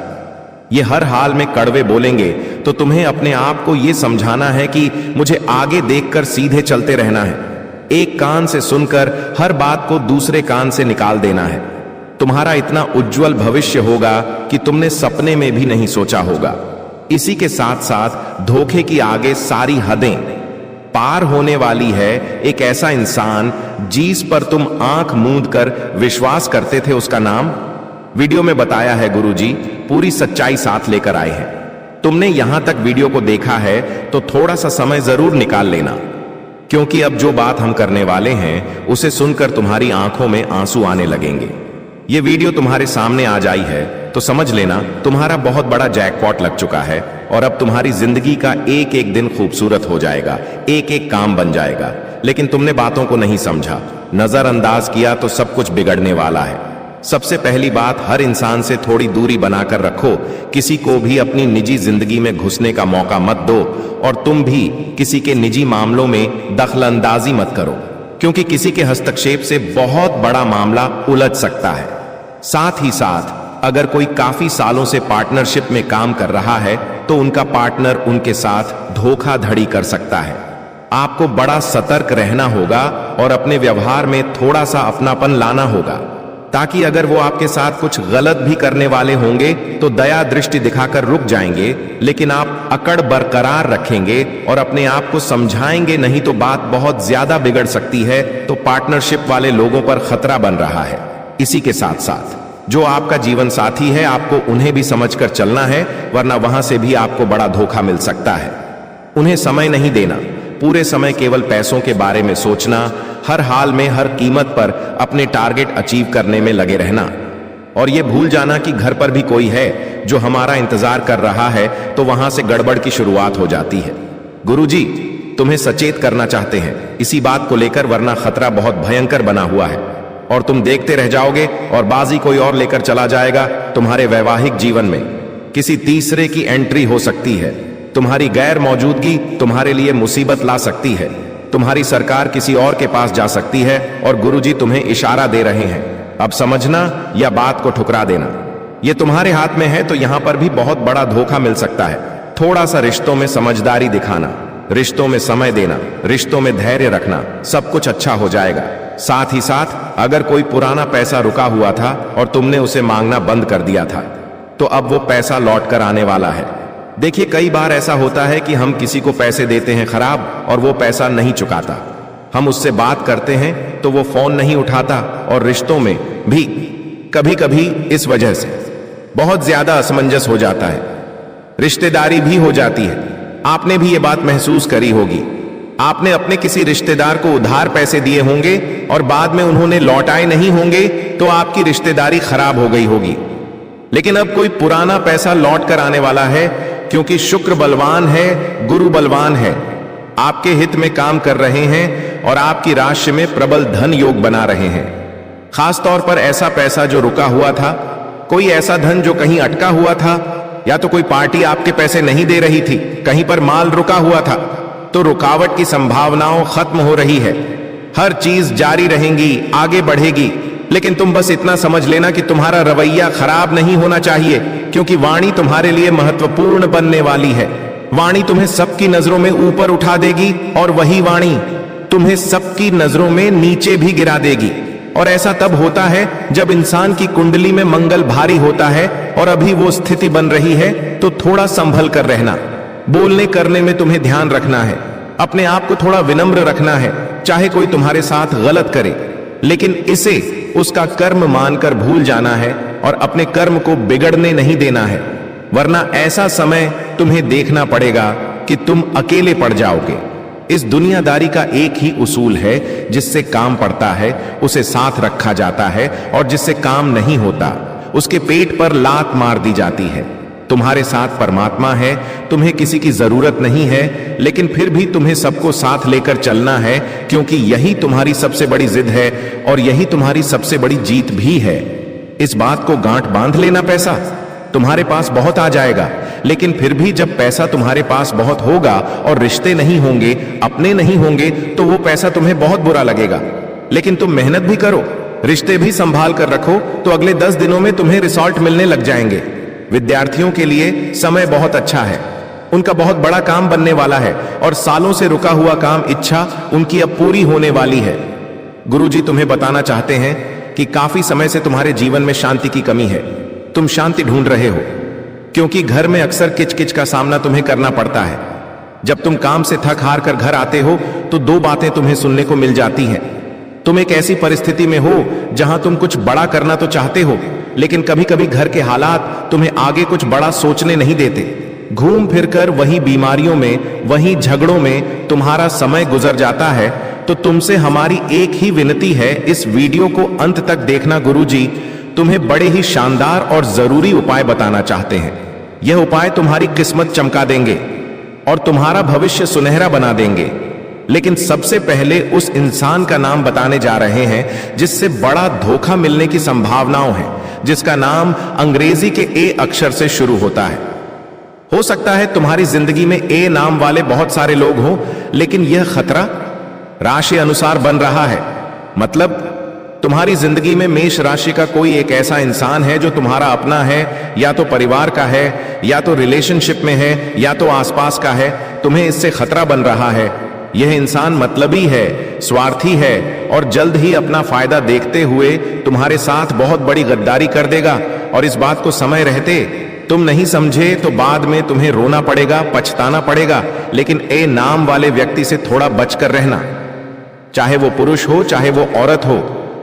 ये हर हाल में कड़वे बोलेंगे, तो तुम्हें अपने आप को ये समझाना है कि मुझे आगे देखकर सीधे चलते रहना है। एक कान से सुनकर हर बात को दूसरे कान से निकाल देना है। तुम्हारा इतना उज्जवल भविष्य होगा कि तुमने सपने में भी नहीं सोचा होगा। इसी के साथ साथ धोखे की आगे सारी हदें पार होने वाली है एक ऐसा इंसान जिस पर तुम आंख मूंद कर विश्वास करते थे, उसका नाम वीडियो में बताया है। गुरुजी पूरी सच्चाई साथ लेकर आए हैं। तुमने यहां तक वीडियो को देखा है तो थोड़ा सा समय जरूर निकाल लेना, क्योंकि अब जो बात हम करने वाले हैं उसे सुनकर तुम्हारी आंखों में आंसू आने लगेंगे। ये वीडियो तुम्हारे सामने आ जाई है तो समझ लेना तुम्हारा बहुत बड़ा जैकपॉट लग चुका है और अब तुम्हारी जिंदगी का एक एक दिन खूबसूरत हो जाएगा, एक एक काम बन जाएगा। लेकिन तुमने बातों को नहीं समझा, नजरअंदाज किया तो सब कुछ बिगड़ने वाला है। सबसे पहली बात, हर इंसान से थोड़ी दूरी बनाकर रखो। किसी को भी अपनी निजी जिंदगी में घुसने का मौका मत दो और तुम भी किसी के निजी मामलों में दखलंदाजी मत करो, क्योंकि किसी के हस्तक्षेप से बहुत बड़ा मामला उलझ सकता है। साथ ही साथ अगर कोई काफी सालों से पार्टनरशिप में काम कर रहा है तो उनका पार्टनर उनके साथ धोखाधड़ी कर सकता है। आपको बड़ा सतर्क रहना होगा और अपने व्यवहार में थोड़ा सा अपनापन लाना होगा, ताकि अगर वो आपके साथ कुछ गलत भी करने वाले होंगे तो दया दृष्टि दिखाकर रुक जाएंगे, लेकिन आप अकड़ बरकरार रखेंगे और अपने आप को समझाएंगे, नहीं तो बात बहुत ज्यादा बिगड़ सकती है। तो पार्टनरशिप वाले लोगों पर खतरा बन रहा है। इसी के साथ साथ जो आपका जीवन साथी है, आपको उन्हें भी समझकर चलना है, वरना वहां से भी आपको बड़ा धोखा मिल सकता है। उन्हें समय नहीं देना, पूरे समय केवल पैसों के बारे में सोचना, हर हाल में हर कीमत पर अपने टारगेट अचीव करने में लगे रहना और यह भूल जाना कि घर पर भी कोई है जो हमारा इंतजार कर रहा है, तो वहां से गड़बड़ की शुरुआत हो जाती है। गुरुजी तुम्हें सचेत करना चाहते हैं इसी बात को लेकर, वरना खतरा बहुत भयंकर बना हुआ है और तुम देखते रह जाओगे और बाजी कोई और लेकर चला जाएगा। तुम्हारे वैवाहिक जीवन में किसी तीसरे की एंट्री हो सकती है। तुम्हारी गैर मौजूदगी तुम्हारे लिए मुसीबत ला सकती है। तुम्हारी सरकार किसी और के पास जा सकती है और गुरुजी तुम्हें इशारा दे रहे हैं। अब समझना या बात को ठुकरा देना, यह तुम्हारे हाथ में है। तो यहां पर भी बहुत बड़ा धोखा मिल सकता है। थोड़ा सा रिश्तों में समझदारी दिखाना, रिश्तों में समय देना, रिश्तों में धैर्य रखना, सब कुछ अच्छा हो जाएगा। साथ ही साथ अगर कोई पुराना पैसा रुका हुआ था और तुमने उसे मांगना बंद कर दिया था, तो अब वो पैसा लौट कर आने वाला है। देखिए कई बार ऐसा होता है कि हम किसी को पैसे देते हैं खराब और वो पैसा नहीं चुकाता। हम उससे बात करते हैं तो वो फोन नहीं उठाता और रिश्तों में भी कभी कभी इस वजह से बहुत ज्यादा असमंजस हो जाता है, रिश्तेदारी भी हो जाती है। आपने भी ये बात महसूस करी होगी। आपने अपने किसी रिश्तेदार को उधार पैसे दिए होंगे और बाद में उन्होंने लौटाए नहीं होंगे, तो आपकी रिश्तेदारी खराब हो गई होगी। लेकिन अब कोई पुराना पैसा लौट कर आने वाला है, क्योंकि शुक्र बलवान है, गुरु बलवान है, आपके हित में काम कर रहे हैं और आपकी राशि में प्रबल धन योग बना रहे हैं। खास तौर पर ऐसा पैसा जो रुका हुआ था, कोई ऐसा धन जो कहीं अटका हुआ था, या तो कोई पार्टी आपके पैसे नहीं दे रही थी, कहीं पर माल रुका हुआ था, तो रुकावट की संभावनाओं खत्म हो रही है। हर चीज जारी रहेंगी, आगे बढ़ेगी। लेकिन तुम बस इतना समझ लेना कि तुम्हारा रवैया खराब नहीं होना चाहिए, क्योंकि वाणी तुम्हारे लिए महत्वपूर्ण बनने वाली है। वाणी तुम्हें सबकी नजरों में ऊपर उठा देगी और वही वाणी तुम्हें सबकी नजरों में नीचे भी गिरा देगी। और ऐसा तब होता है जब इंसान की कुंडली में मंगल भारी होता है और अभी वो स्थिति बन रही है, तो थोड़ा संभल कर रहना। बोलने करने में तुम्हें ध्यान रखना है, अपने आप को थोड़ा विनम्र रखना है, चाहे कोई तुम्हारे साथ गलत करे, लेकिन इसे उसका कर्म मानकर भूल जाना है और अपने कर्म को बिगड़ने नहीं देना है, वरना ऐसा समय तुम्हें देखना पड़ेगा कि तुम अकेले पड़ जाओगे। इस दुनियादारी का एक ही उसूल है, जिससे काम पड़ता है उसे साथ रखा जाता है और जिससे काम नहीं होता उसके पेट पर लात मार दी जाती है। तुम्हारे साथ परमात्मा है, तुम्हें किसी की जरूरत नहीं है, लेकिन फिर भी तुम्हें सबको साथ लेकर चलना है, क्योंकि यही तुम्हारी सबसे बड़ी जिद है और यही तुम्हारी सबसे बड़ी जीत भी है। इस बात को गांठ बांध लेना। पैसा तुम्हारे पास बहुत आ जाएगा, लेकिन फिर भी जब पैसा तुम्हारे पास बहुत होगा और रिश्ते नहीं होंगे, अपने नहीं होंगे, तो वो पैसा तुम्हें बहुत बुरा लगेगा। लेकिन तुम मेहनत भी करो, रिश्ते भी संभाल कर रखो, तो अगले 10 दिनों में तुम्हें रिजल्ट मिलने लग जाएंगे। विद्यार्थियों के लिए समय बहुत अच्छा है, उनका बहुत बड़ा काम बनने वाला है और सालों से रुका हुआ काम इच्छा उनकी अब पूरी होने वाली है। गुरुजी तुम्हें बताना चाहते हैं कि काफी समय से तुम्हारे जीवन में शांति की कमी है। तुम शांति ढूंढ रहे हो, क्योंकि घर में अक्सर किचकिच का सामना तुम्हें करना पड़ता है। जब तुम काम से थक हार कर घर आते हो तो 2 बातें तुम्हें सुनने को मिल जाती हैं। तुम एक ऐसी परिस्थिति में हो जहां तुम कुछ बड़ा करना तो चाहते हो, लेकिन कभी कभी घर के हालात तुम्हें आगे कुछ बड़ा सोचने नहीं देते। घूम फिरकर वही बीमारियों में, वही झगड़ों में तुम्हारा समय गुजर जाता है। तो तुमसे हमारी एक ही विनती है, इस वीडियो को अंत तक देखना। गुरुजी तुम्हें बड़े ही शानदार और जरूरी उपाय बताना चाहते हैं। यह उपाय तुम्हारी किस्मत चमका देंगे और तुम्हारा भविष्य सुनहरा बना देंगे। लेकिन सबसे पहले उस इंसान का नाम बताने जा रहे हैं जिससे बड़ा धोखा मिलने की संभावनाओं है, जिसका नाम अंग्रेजी के ए अक्षर से शुरू होता है। हो सकता है तुम्हारी जिंदगी में ए नाम वाले बहुत सारे लोग हों, लेकिन यह खतरा राशि अनुसार बन रहा है। मतलब तुम्हारी जिंदगी में मेष राशि का कोई एक ऐसा इंसान है जो तुम्हारा अपना है, या तो परिवार का है, या तो रिलेशनशिप में है, या तो आसपास का है। तुम्हें इससे खतरा बन रहा है। यह इंसान मतलबी है, स्वार्थी है और जल्द ही अपना फायदा देखते हुए तुम्हारे साथ बहुत बड़ी गद्दारी कर देगा। और इस बात को समय रहते तुम नहीं समझे तो बाद में तुम्हें रोना पड़ेगा, पछताना पड़ेगा। लेकिन ए नाम वाले व्यक्ति से थोड़ा बचकर रहना, चाहे वो पुरुष हो चाहे वो औरत हो।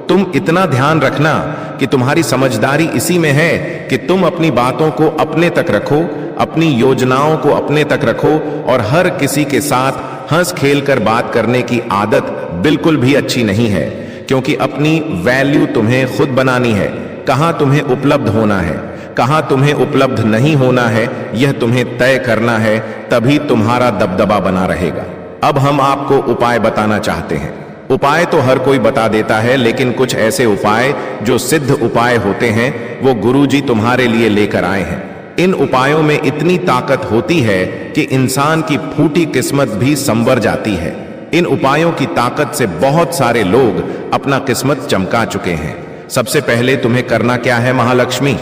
तुम इतना ध्यान रखना कि तुम्हारी समझदारी इसी में है कि तुम अपनी बातों को अपने तक रखो, अपनी योजनाओं को अपने तक रखो और हर किसी के साथ हंस खेल कर बात करने की आदत बिल्कुल भी अच्छी नहीं है, क्योंकि अपनी वैल्यू तुम्हें खुद बनानी है। कहां तुम्हें उपलब्ध होना है, कहां तुम्हें उपलब्ध नहीं होना है, यह तुम्हें तय करना है, तभी तुम्हारा दबदबा बना रहेगा। अब हम आपको उपाय बताना चाहते हैं। उपाय तो हर कोई बता देता है, लेकिन कुछ ऐसे उपाय जो सिद्ध उपाय होते हैं वो गुरुजी तुम्हारे लिए लेकर आए हैं। इन उपायों में इतनी ताकत होती है कि इंसान की फूटी किस्मत भी संवर जाती है। इन उपायों की ताकत से बहुत सारे लोग अपना किस्मत चमका चुके हैं। सबसे पहले तुम्हें करना क्या है? महालक्ष्मी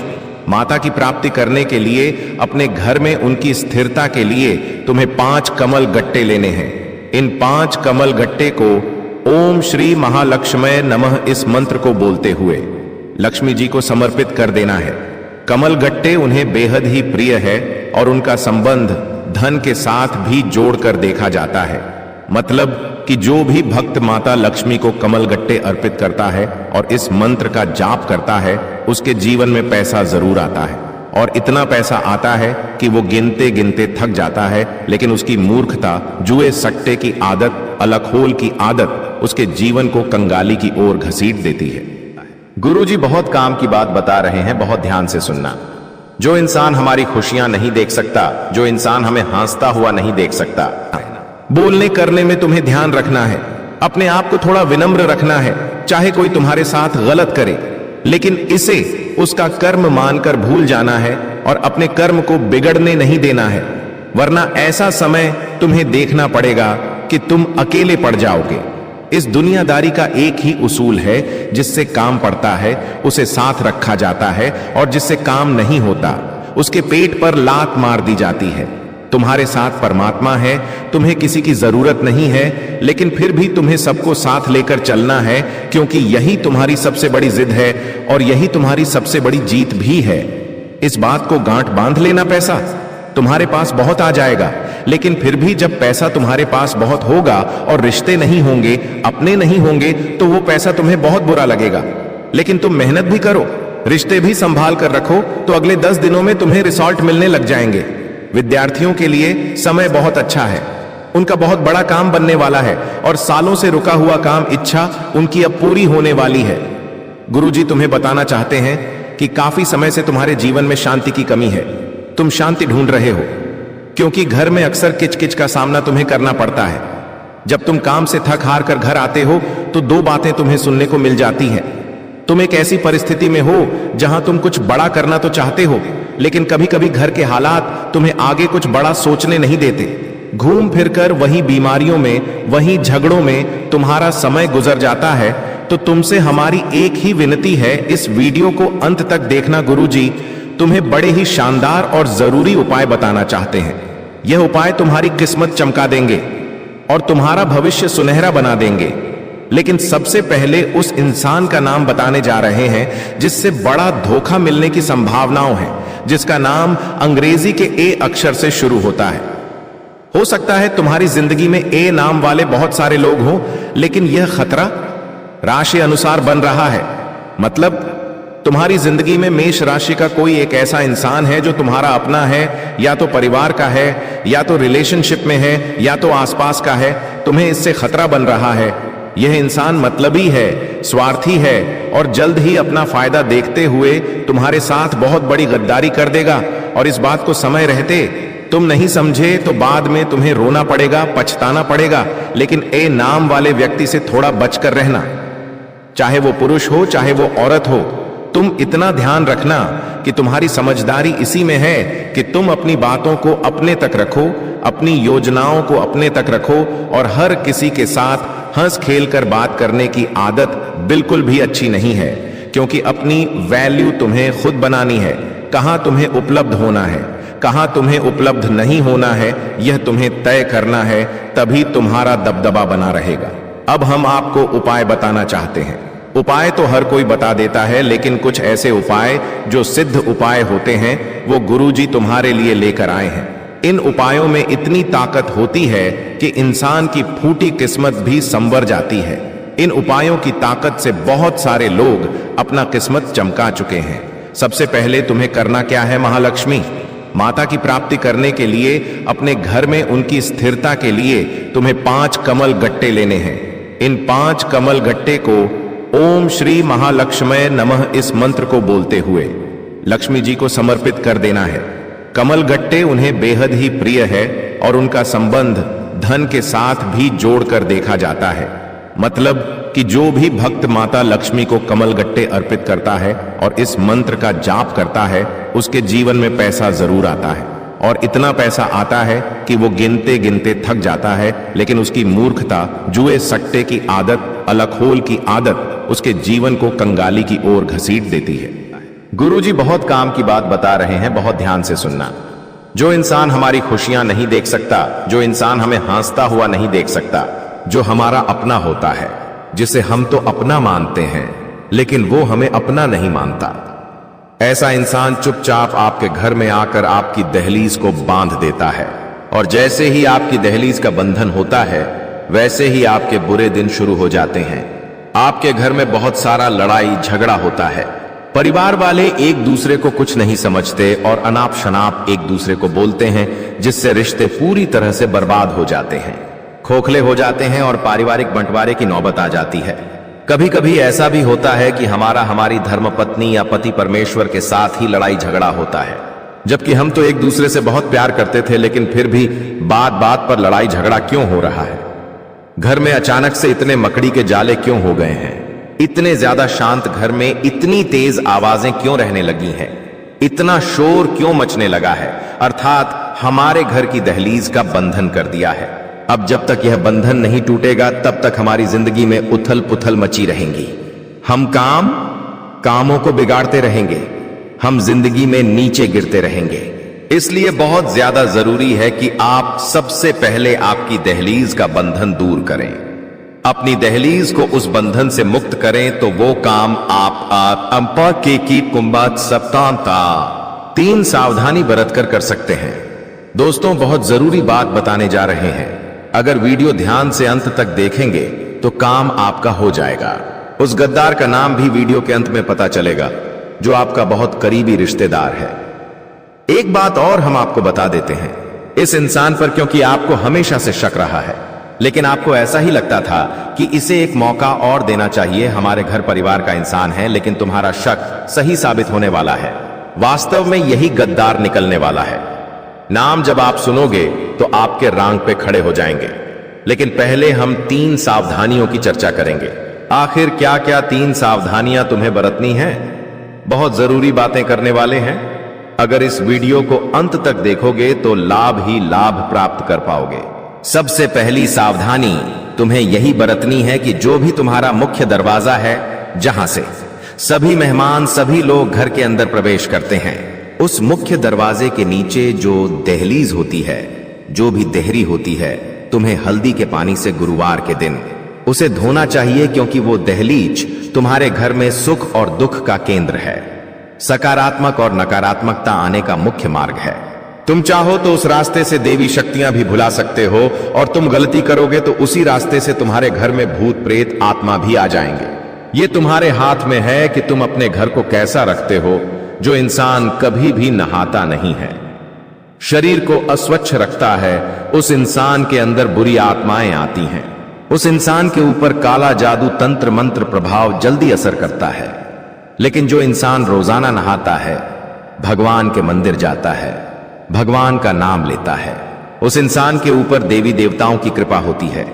माता की प्राप्ति करने के लिए, अपने घर में उनकी स्थिरता के लिए तुम्हें 5 कमल गट्टे लेने हैं। इन 5 कमल गट्टे को ओम श्री महालक्ष्मय नमः इस मंत्र को बोलते हुए लक्ष्मी जी को समर्पित कर देना है। कमल गट्टे उन्हें बेहद ही प्रिय है और उनका संबंध धन के साथ भी जोड़कर देखा जाता है। मतलब कि जो भी भक्त माता लक्ष्मी को कमल गट्टे अर्पित करता है और इस मंत्र का जाप करता है, उसके जीवन में पैसा जरूर आता है। और इतना पैसा आता है कि वो गिनते गिनते थक जाता है, लेकिन उसकी मूर्खता, जुए सट्टे की आदत, अलखोल की आदत उसके जीवन को कंगाली की ओर घसीट देती है। गुरुजी बहुत काम की बात बता रहे हैं, बहुत ध्यान से सुनना। जो इंसान हमारी खुशियां नहीं देख सकता, जो इंसान हमें हंसता हुआ नहीं देख सकता, बोलने करने में तुम्हें ध्यान रखना है, अपने आप को थोड़ा विनम्र रखना है, चाहे कोई तुम्हारे साथ गलत करे, लेकिन इसे उसका कर्म मानकर भूल जाना है और अपने कर्म को बिगड़ने नहीं देना है, वरना ऐसा समय तुम्हें देखना पड़ेगा कि तुम अकेले पड़ जाओगे। इस दुनियादारी का एक ही उसूल है, जिससे काम पड़ता है उसे साथ रखा जाता है और जिससे काम नहीं होता उसके पेट पर लात मार दी जाती है। तुम्हारे साथ परमात्मा है, तुम्हें किसी की जरूरत नहीं है, लेकिन फिर भी तुम्हें सबको साथ लेकर चलना है, क्योंकि यही तुम्हारी सबसे बड़ी जिद है और यही तुम्हारी सबसे बड़ी जीत भी है। इस बात को गांठ बांध लेना। पैसा तुम्हारे पास बहुत आ जाएगा, लेकिन फिर भी जब पैसा तुम्हारे पास बहुत होगा और रिश्ते नहीं होंगे, अपने नहीं होंगे, तो वो पैसा तुम्हें बहुत बुरा लगेगा। लेकिन तुम मेहनत भी करो, रिश्ते भी संभाल कर रखो, तो अगले 10 दिनों में तुम्हें रिजल्ट मिलने लग जाएंगे। विद्यार्थियों के लिए समय बहुत अच्छा है, उनका बहुत बड़ा काम बनने वाला है और सालों से रुका हुआ काम, इच्छा उनकी अब पूरी होने वाली है। गुरुजी तुम्हें बताना चाहते हैं कि काफी समय से तुम्हारे जीवन में शांति की कमी है। तुम शांति ढूंढ रहे हो, क्योंकि घर में अक्सर किचकिच का सामना तुम्हें करना पड़ता है। जब तुम काम से थक हार कर घर आते हो तो 2 बातें तुम्हें सुनने को मिल जाती हैं। तुम एक ऐसी परिस्थिति में हो जहां तुम कुछ बड़ा करना तो चाहते हो, लेकिन कभी कभी घर के हालात तुम्हें आगे कुछ बड़ा सोचने नहीं देते। घूम फिरकर वही बीमारियों में, वही झगड़ों में तुम्हारा समय गुजर जाता है। तो तुमसे हमारी एक ही विनती है, इस वीडियो को अंत तक देखना। गुरुजी तुम्हें बड़े ही शानदार और जरूरी उपाय बताना चाहते हैं। यह उपाय तुम्हारी किस्मत चमका देंगे और तुम्हारा भविष्य सुनहरा बना देंगे। लेकिन सबसे पहले उस इंसान का नाम बताने जा रहे हैं जिससे बड़ा धोखा मिलने की संभावनाओं है, जिसका नाम अंग्रेजी के ए अक्षर से शुरू होता है। हो सकता है तुम्हारी जिंदगी में ए नाम वाले बहुत सारे लोग हों, लेकिन यह खतरा राशि अनुसार बन रहा है। मतलब तुम्हारी जिंदगी में मेष राशि का कोई एक ऐसा इंसान है जो तुम्हारा अपना है, या तो परिवार का है, या तो रिलेशनशिप में है, या तो आसपास का है। तुम्हें इससे खतरा बन रहा है। यह इंसान मतलबी है, स्वार्थी है और जल्द ही अपना फायदा देखते हुए तुम्हारे साथ बहुत बड़ी गद्दारी कर देगा। और इस बात को समय रहते तुम नहीं समझे तो बाद में तुम्हें रोना पड़ेगा, पछताना पड़ेगा। लेकिन ए नाम वाले व्यक्ति से थोड़ा बचकर रहना, चाहे वो पुरुष हो चाहे वो औरत हो। तुम इतना ध्यान रखना कि तुम्हारी समझदारी इसी में है कि तुम अपनी बातों को अपने तक रखो, अपनी योजनाओं को अपने तक रखो और हर किसी के साथ हंस खेल कर बात करने की आदत बिल्कुल भी अच्छी नहीं है, क्योंकि अपनी वैल्यू तुम्हें खुद बनानी है। कहां तुम्हें उपलब्ध होना है, कहां तुम्हें उपलब्ध नहीं होना है, यह तुम्हें तय करना है, तभी तुम्हारा दबदबा बना रहेगा। अब हम आपको उपाय बताना चाहते हैं। उपाय तो हर कोई बता देता है, लेकिन कुछ ऐसे उपाय जो सिद्ध उपाय होते हैं वो गुरुजी तुम्हारे लिए लेकर आए हैं। इन उपायों में इतनी ताकत होती है कि इंसान की फूटी किस्मत भी संवर जाती है। इन उपायों की ताकत से बहुत सारे लोग अपना किस्मत चमका चुके हैं। सबसे पहले तुम्हें करना क्या है? महालक्ष्मी माता की प्राप्ति करने के लिए, अपने घर में उनकी स्थिरता के लिए तुम्हें 5 कमल गट्टे लेने हैं। इन 5 कमल गट्टे को ओम श्री महालक्ष्मय नमः इस मंत्र को बोलते हुए लक्ष्मी जी को समर्पित कर देना है। कमल गट्टे उन्हें बेहद ही प्रिय है और उनका संबंध धन के साथ भी जोड़कर देखा जाता है। मतलब कि जो भी भक्त माता लक्ष्मी को कमल गट्टे अर्पित करता है और इस मंत्र का जाप करता है, उसके जीवन में पैसा जरूर आता है। और इतना पैसा आता है कि वो गिनते गिनते थक जाता है, लेकिन उसकी मूर्खता, जुए सट्टे की आदत, अलखोल की आदत उसके जीवन को कंगाली की ओर घसीट देती है। गुरुजी बहुत काम की बात बता रहे हैं, बहुत ध्यान से सुनना। जो इंसान हमारी खुशियां नहीं देख सकता, जो इंसान हमें हंसता हुआ नहीं देख सकता, जो हमारा अपना होता है, जिसे हम तो अपना मानते हैं लेकिन वो हमें अपना नहीं मानता, ऐसा इंसान चुपचाप आपके घर में आकर आपकी दहलीज को बांध देता है। और जैसे ही आपकी दहलीज का बंधन होता है, वैसे ही आपके बुरे दिन शुरू हो जाते हैं। आपके घर में बहुत सारा लड़ाई झगड़ा होता है। परिवार वाले एक दूसरे को कुछ नहीं समझते और अनाप शनाप एक दूसरे को बोलते हैं, जिससे रिश्ते पूरी तरह से बर्बाद हो जाते हैं, खोखले हो जाते हैं और पारिवारिक बंटवारे की नौबत आ जाती है। कभी कभी ऐसा भी होता है कि हमारी धर्मपत्नी या पति परमेश्वर के साथ ही लड़ाई झगड़ा होता है, जबकि हम तो एक दूसरे से बहुत प्यार करते थे, लेकिन फिर भी बात बात पर लड़ाई झगड़ा क्यों हो रहा है? घर में अचानक से इतने मकड़ी के जाले क्यों हो गए हैं? इतने ज्यादा शांत घर में इतनी तेज आवाजें क्यों रहने लगी हैं? इतना शोर क्यों मचने लगा है? अर्थात हमारे घर की दहलीज का बंधन कर दिया है। अब जब तक यह बंधन नहीं टूटेगा, तब तक हमारी जिंदगी में उथल पुथल मची रहेंगी। हम कामों को बिगाड़ते रहेंगे, हम जिंदगी में नीचे गिरते रहेंगे। इसलिए बहुत ज्यादा जरूरी है कि आप सबसे पहले आपकी दहलीज का बंधन दूर करें। अपनी दहलीज को उस बंधन से मुक्त करें तो वो काम आप अंपा के की कुंभत सप्तांता 3 सावधानी बरतकर कर सकते हैं। दोस्तों, बहुत जरूरी बात बताने जा रहे हैं। अगर वीडियो ध्यान से अंत तक देखेंगे तो काम आपका हो जाएगा। उस गद्दार का नाम भी वीडियो के अंत में पता चलेगा, जो आपका बहुत करीबी रिश्तेदार है। एक बात और हम आपको बता देते हैं इस इंसान पर, क्योंकि आपको हमेशा से शक रहा है, लेकिन आपको ऐसा ही लगता था कि इसे एक मौका और देना चाहिए। हमारे घर परिवार का इंसान है, लेकिन तुम्हारा शक सही साबित होने वाला है। वास्तव में यही गद्दार निकलने वाला है। नाम जब आप सुनोगे तो आपके रांग पे खड़े हो जाएंगे। लेकिन पहले हम 3 सावधानियों की चर्चा करेंगे। आखिर क्या क्या 3 सावधानियां तुम्हें बरतनी हैं? बहुत जरूरी बातें करने वाले हैं। अगर इस वीडियो को अंत तक देखोगे तो लाभ ही लाभ प्राप्त कर पाओगे। सबसे पहली सावधानी तुम्हें यही बरतनी है कि जो भी तुम्हारा मुख्य दरवाजा है, जहां से सभी मेहमान, सभी लोग घर के अंदर प्रवेश करते हैं, उस मुख्य दरवाजे के नीचे जो दहलीज होती है, जो भी देहरी होती है, तुम्हें हल्दी के पानी से गुरुवार के दिन उसे धोना चाहिए, क्योंकि वो दहलीज तुम्हारे घर में सुख और दुख का केंद्र है। सकारात्मक और नकारात्मकता आने का मुख्य मार्ग है। तुम चाहो तो उस रास्ते से देवी शक्तियां भी भुला सकते हो, और तुम गलती करोगे तो उसी रास्ते से तुम्हारे घर में भूत प्रेत आत्मा भी आ जाएंगे। ये तुम्हारे हाथ में है कि तुम अपने घर को कैसा रखते हो। जो इंसान कभी भी नहाता नहीं है, शरीर को अस्वच्छ रखता है, उस इंसान के अंदर बुरी आत्माएं आती हैं। उस इंसान के ऊपर काला जादू, तंत्र मंत्र प्रभाव जल्दी असर करता है। लेकिन जो इंसान रोजाना नहाता है, भगवान के मंदिर जाता है, भगवान का नाम लेता है, उस इंसान के ऊपर देवी देवताओं की कृपा होती है।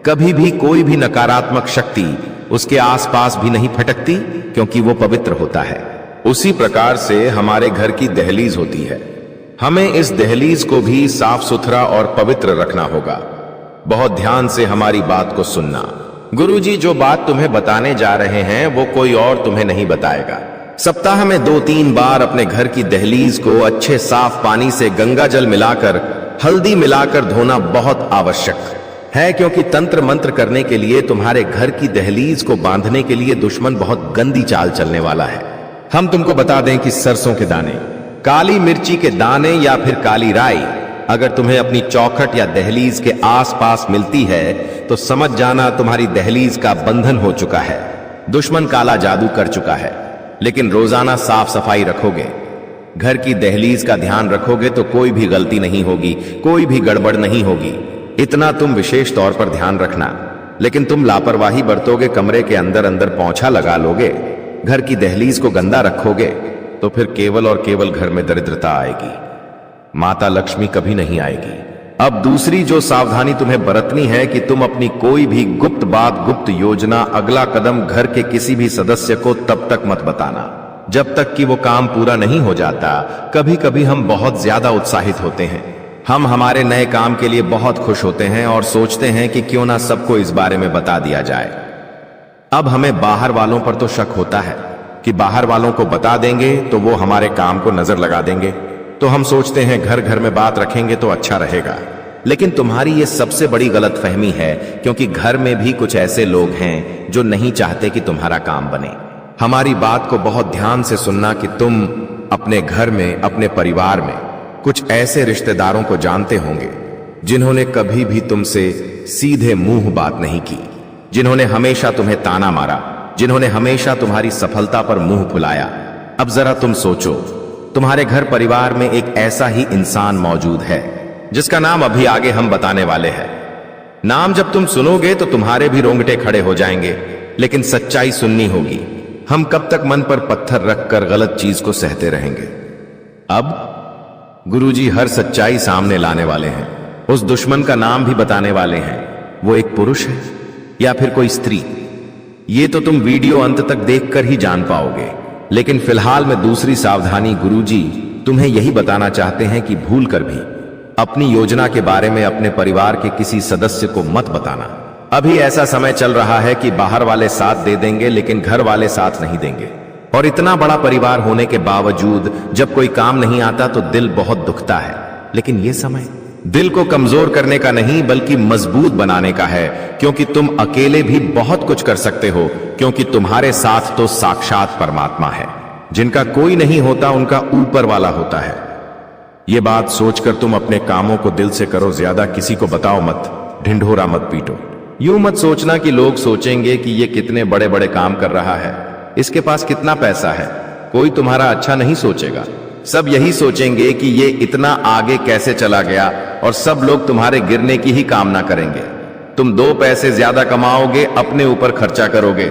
कभी भी कोई भी नकारात्मक शक्ति उसके आसपास भी नहीं फटकती, क्योंकि वो पवित्र होता है। उसी प्रकार से हमारे घर की दहलीज होती है। हमें इस दहलीज को भी साफ सुथरा और पवित्र रखना होगा। बहुत ध्यान से हमारी बात को सुनना। गुरुजी जो बात तुम्हें बताने जा रहे हैं वो कोई और तुम्हें नहीं बताएगा। सप्ताह में 2-3 बार अपने घर की दहलीज को अच्छे साफ पानी से गंगा जल मिलाकर, हल्दी मिलाकर धोना बहुत आवश्यक है, क्योंकि तंत्र मंत्र करने के लिए, तुम्हारे घर की दहलीज को बांधने के लिए दुश्मन बहुत गंदी चाल चलने वाला है। हम तुमको बता दें कि सरसों के दाने, काली मिर्ची के दाने या फिर काली राई अगर तुम्हें अपनी चौखट या दहलीज के आसपास मिलती है तो समझ जाना तुम्हारी दहलीज का बंधन हो चुका है। दुश्मन काला जादू कर चुका है। लेकिन रोजाना साफ सफाई रखोगे, घर की दहलीज का ध्यान रखोगे तो कोई भी गलती नहीं होगी, कोई भी गड़बड़ नहीं होगी। इतना तुम विशेष तौर पर ध्यान रखना। लेकिन तुम लापरवाही बरतोगे, कमरे के अंदर अंदर पोंछा लगा लोगे, घर की दहलीज को गंदा रखोगे, तो फिर केवल और केवल घर में दरिद्रता आएगी, माता लक्ष्मी कभी नहीं आएगी। अब दूसरी जो सावधानी तुम्हें बरतनी है कि तुम अपनी कोई भी गुप्त बात, गुप्त योजना, अगला कदम घर के किसी भी सदस्य को तब तक मत बताना जब तक कि वो काम पूरा नहीं हो जाता। कभी कभी हम बहुत ज्यादा उत्साहित होते हैं, हम हमारे नए काम के लिए बहुत खुश होते हैं और सोचते हैं कि क्यों ना सबको इस बारे में बता दिया जाए। अब हमें बाहर वालों पर तो शक होता है कि बाहर वालों को बता देंगे तो वो हमारे काम को नजर लगा देंगे, तो हम सोचते हैं घर घर में बात रखेंगे तो अच्छा रहेगा। लेकिन तुम्हारी ये सबसे बड़ी गलतफहमी है, क्योंकि घर में भी कुछ ऐसे लोग हैं जो नहीं चाहते कि तुम्हारा काम बने। हमारी बात को बहुत ध्यान से सुनना कि तुम अपने घर में, अपने परिवार में कुछ ऐसे रिश्तेदारों को जानते होंगे जिन्होंने कभी भी तुमसे सीधे मुंह बात नहीं की, जिन्होंने हमेशा तुम्हें ताना मारा, जिन्होंने हमेशा तुम्हारी सफलता पर मुंह फुलाया। अब जरा तुम सोचो, तुम्हारे घर परिवार में एक ऐसा ही इंसान मौजूद है जिसका नाम अभी आगे हम बताने वाले हैं। नाम जब तुम सुनोगे तो तुम्हारे भी रोंगटे खड़े हो जाएंगे, लेकिन सच्चाई सुननी होगी। हम कब तक मन पर पत्थर रखकर गलत चीज को सहते रहेंगे? अब गुरुजी हर सच्चाई सामने लाने वाले हैं। उस दुश्मन का नाम भी बताने वाले हैं। वो एक पुरुष है या फिर कोई स्त्री, ये तो तुम वीडियो अंत तक देखकर ही जान पाओगे। लेकिन फिलहाल में दूसरी सावधानी गुरुजी तुम्हें यही बताना चाहते हैं कि भूल कर भी अपनी योजना के बारे में अपने परिवार के किसी सदस्य को मत बताना। अभी ऐसा समय चल रहा है कि बाहर वाले साथ दे देंगे, लेकिन घर वाले साथ नहीं देंगे। और इतना बड़ा परिवार होने के बावजूद जब कोई काम नहीं आता तो दिल बहुत दुखता है। लेकिन यह समय दिल को कमजोर करने का नहीं बल्कि मजबूत बनाने का है, क्योंकि तुम अकेले भी बहुत कुछ कर सकते हो, क्योंकि तुम्हारे साथ तो साक्षात परमात्मा है। जिनका कोई नहीं होता उनका ऊपर वाला होता है। यह बात सोचकर तुम अपने कामों को दिल से करो, ज्यादा किसी को बताओ मत, ढिंढोरा मत पीटो। यूं मत सोचना कि लोग सोचेंगे कि ये कितने बड़े बड़े काम कर रहा है, इसके पास कितना पैसा है। कोई तुम्हारा अच्छा नहीं सोचेगा, सब यही सोचेंगे कि ये इतना आगे कैसे चला गया, और सब लोग तुम्हारे गिरने की ही कामना करेंगे। तुम 2 पैसे ज्यादा कमाओगे, अपने ऊपर खर्चा करोगे,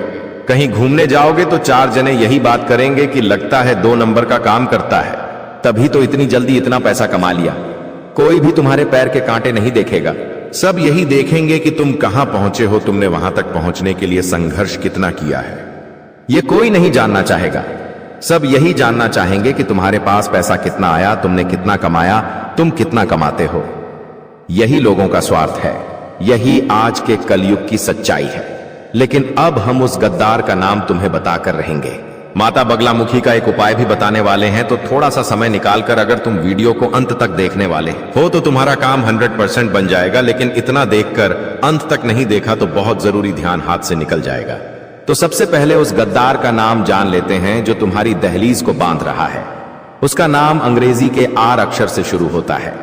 कहीं घूमने जाओगे तो 4 जने यही बात करेंगे कि लगता है 2 नंबर का काम करता है, तभी तो इतनी जल्दी इतना पैसा कमा लिया। कोई भी तुम्हारे पैर के कांटे नहीं देखेगा, सब यही देखेंगे कि तुम कहां पहुंचे हो, तुमने वहां तक पहुंचने के लिए संघर्ष कितना किया है। यह कोई नहीं जानना चाहेगा, सब यही जानना चाहेंगे कि तुम्हारे पास पैसा कितना आया, तुमने कितना कमाया, तुम कितना कमाते हो। यही लोगों का स्वार्थ है, यही आज के कलयुग की सच्चाई है। लेकिन अब हम उस गद्दार का नाम तुम्हें बताकर रहेंगे। माता बगलामुखी का एक उपाय भी बताने वाले हैं, तो थोड़ा सा समय निकालकर अगर तुम वीडियो को अंत तक देखने वाले हो तो तुम्हारा काम 100% बन जाएगा। लेकिन इतना देखकर अंत तक नहीं देखा तो बहुत जरूरी ध्यान हाथ से निकल जाएगा। तो सबसे पहले उस गद्दार का नाम जान लेते हैं जो तुम्हारी दहलीज को बांध रहा है। उसका नाम अंग्रेजी के आर अक्षर से शुरू होता है।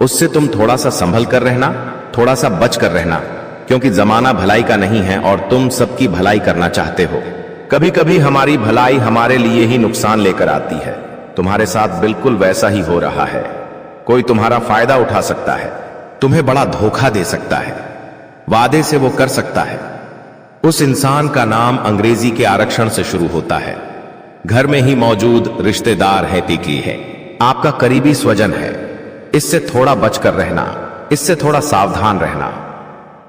उससे तुम थोड़ा सा संभल कर रहना, थोड़ा सा बच कर रहना, क्योंकि जमाना भलाई का नहीं है और तुम सबकी भलाई करना चाहते हो। कभी कभी हमारी भलाई हमारे लिए ही नुकसान लेकर आती है। तुम्हारे साथ बिल्कुल वैसा ही हो रहा है। कोई तुम्हारा फायदा उठा सकता है, तुम्हें बड़ा धोखा दे सकता है, वादे से वो कर सकता है। उस इंसान का नाम अंग्रेजी के आरक्षण से शुरू होता है। घर में ही मौजूद रिश्तेदार है, टिकली है, आपका करीबी स्वजन है। इससे थोड़ा बचकर रहना, इससे थोड़ा सावधान रहना।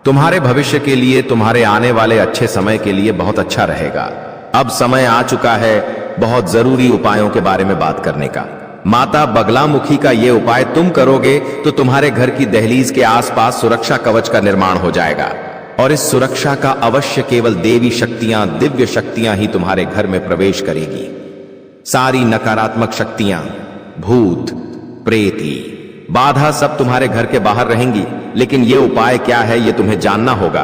तुम्हारे भविष्य के लिए, तुम्हारे आने वाले अच्छे समय के लिए बहुत अच्छा रहेगा। अब समय आ चुका है बहुत जरूरी उपायों के बारे में बात करने का। माता बगलामुखी का यह उपाय तुम करोगे तो तुम्हारे घर की दहलीज के आसपास सुरक्षा कवच का निर्माण हो जाएगा, और इस सुरक्षा का अवश्य केवल देवी शक्तियां, दिव्य शक्तियां ही तुम्हारे घर में प्रवेश करेगी। सारी नकारात्मक शक्तियां, भूत, प्रेती, बाधा सब तुम्हारे घर के बाहर रहेंगी। लेकिन यह उपाय क्या है यह तुम्हें जानना होगा।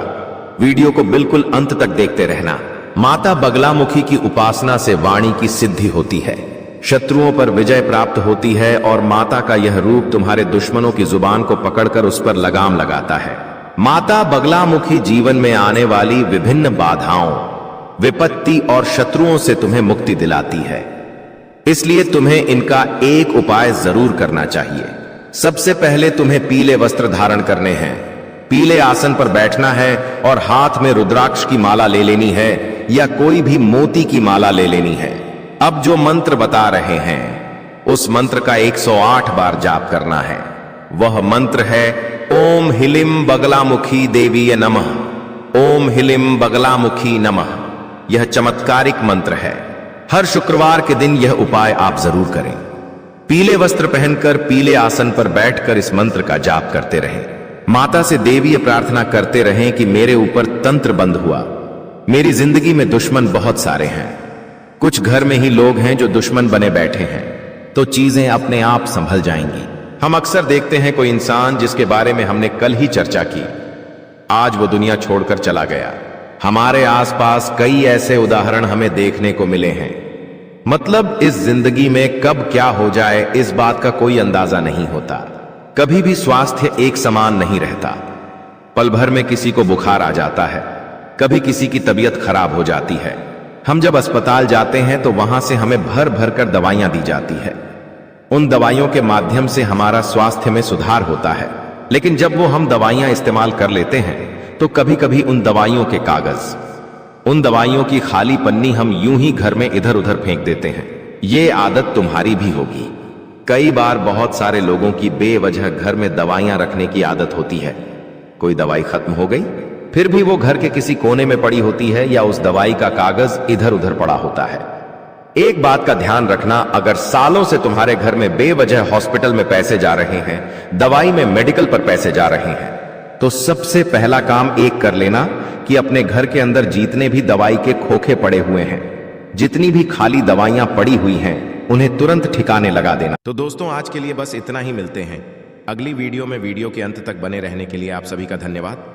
वीडियो को बिल्कुल अंत तक देखते रहना। माता बगलामुखी की उपासना से वाणी की सिद्धि होती है, शत्रुओं पर विजय प्राप्त होती है, और माता का यह रूप तुम्हारे दुश्मनों की जुबान को पकड़कर उस पर लगाम लगाता है। माता बगलामुखी जीवन में आने वाली विभिन्न बाधाओं, विपत्ति और शत्रुओं से तुम्हें मुक्ति दिलाती है। इसलिए तुम्हें इनका एक उपाय जरूर करना चाहिए। सबसे पहले तुम्हें पीले वस्त्र धारण करने हैं, पीले आसन पर बैठना है और हाथ में रुद्राक्ष की माला ले लेनी है या कोई भी मोती की माला ले लेनी है। अब जो मंत्र बता रहे हैं उस मंत्र का 108 बार जाप करना है। वह मंत्र है ओम हिलिम बगलामुखी देवीय नमः, ओम हिलिम बगलामुखी नमः। यह चमत्कारिक मंत्र है। हर शुक्रवार के दिन यह उपाय आप जरूर करें। पीले वस्त्र पहनकर पीले आसन पर बैठकर इस मंत्र का जाप करते रहें। माता से देवीय प्रार्थना करते रहें कि मेरे ऊपर तंत्र बंद हुआ, मेरी जिंदगी में दुश्मन बहुत सारे हैं, कुछ घर में ही लोग हैं जो दुश्मन बने बैठे हैं, तो चीजें अपने आप संभल जाएंगी। हम अक्सर देखते हैं कोई इंसान जिसके बारे में हमने कल ही चर्चा की, आज वो दुनिया छोड़कर चला गया। हमारे आसपास कई ऐसे उदाहरण हमें देखने को मिले हैं। मतलब इस जिंदगी में कब क्या हो जाए इस बात का कोई अंदाजा नहीं होता। कभी भी स्वास्थ्य एक समान नहीं रहता। पल भर में किसी को बुखार आ जाता है, कभी किसी की तबीयत खराब हो जाती है। हम जब अस्पताल जाते हैं तो वहां से हमें भर भर कर दवाइयां दी जाती है। उन दवाइयों के माध्यम से हमारा स्वास्थ्य में सुधार होता है। लेकिन जब वो हम दवाइयां इस्तेमाल कर लेते हैं तो कभी कभी उन दवाइयों के कागज, उन दवाइयों की खाली पन्नी हम यूं ही घर में इधर उधर फेंक देते हैं। ये आदत तुम्हारी भी होगी। कई बार बहुत सारे लोगों की बेवजह घर में दवाइयां रखने की आदत होती है। कोई दवाई खत्म हो गई, फिर भी वो घर के किसी कोने में पड़ी होती है या उस दवाई का कागज इधर उधर पड़ा होता है। एक बात का ध्यान रखना, अगर सालों से तुम्हारे घर में बेवजह हॉस्पिटल में पैसे जा रहे हैं, दवाई में मेडिकल पर पैसे जा रहे हैं, तो सबसे पहला काम एक कर लेना कि अपने घर के अंदर जितने भी दवाई के खोखे पड़े हुए हैं जितनी भी खाली दवाइयां पड़ी हुई हैं उन्हें तुरंत ठिकाने लगा देना। तो दोस्तों आज के लिए बस इतना ही, मिलते हैं अगली वीडियो में। वीडियो के अंत तक बने रहने के लिए आप सभी का धन्यवाद।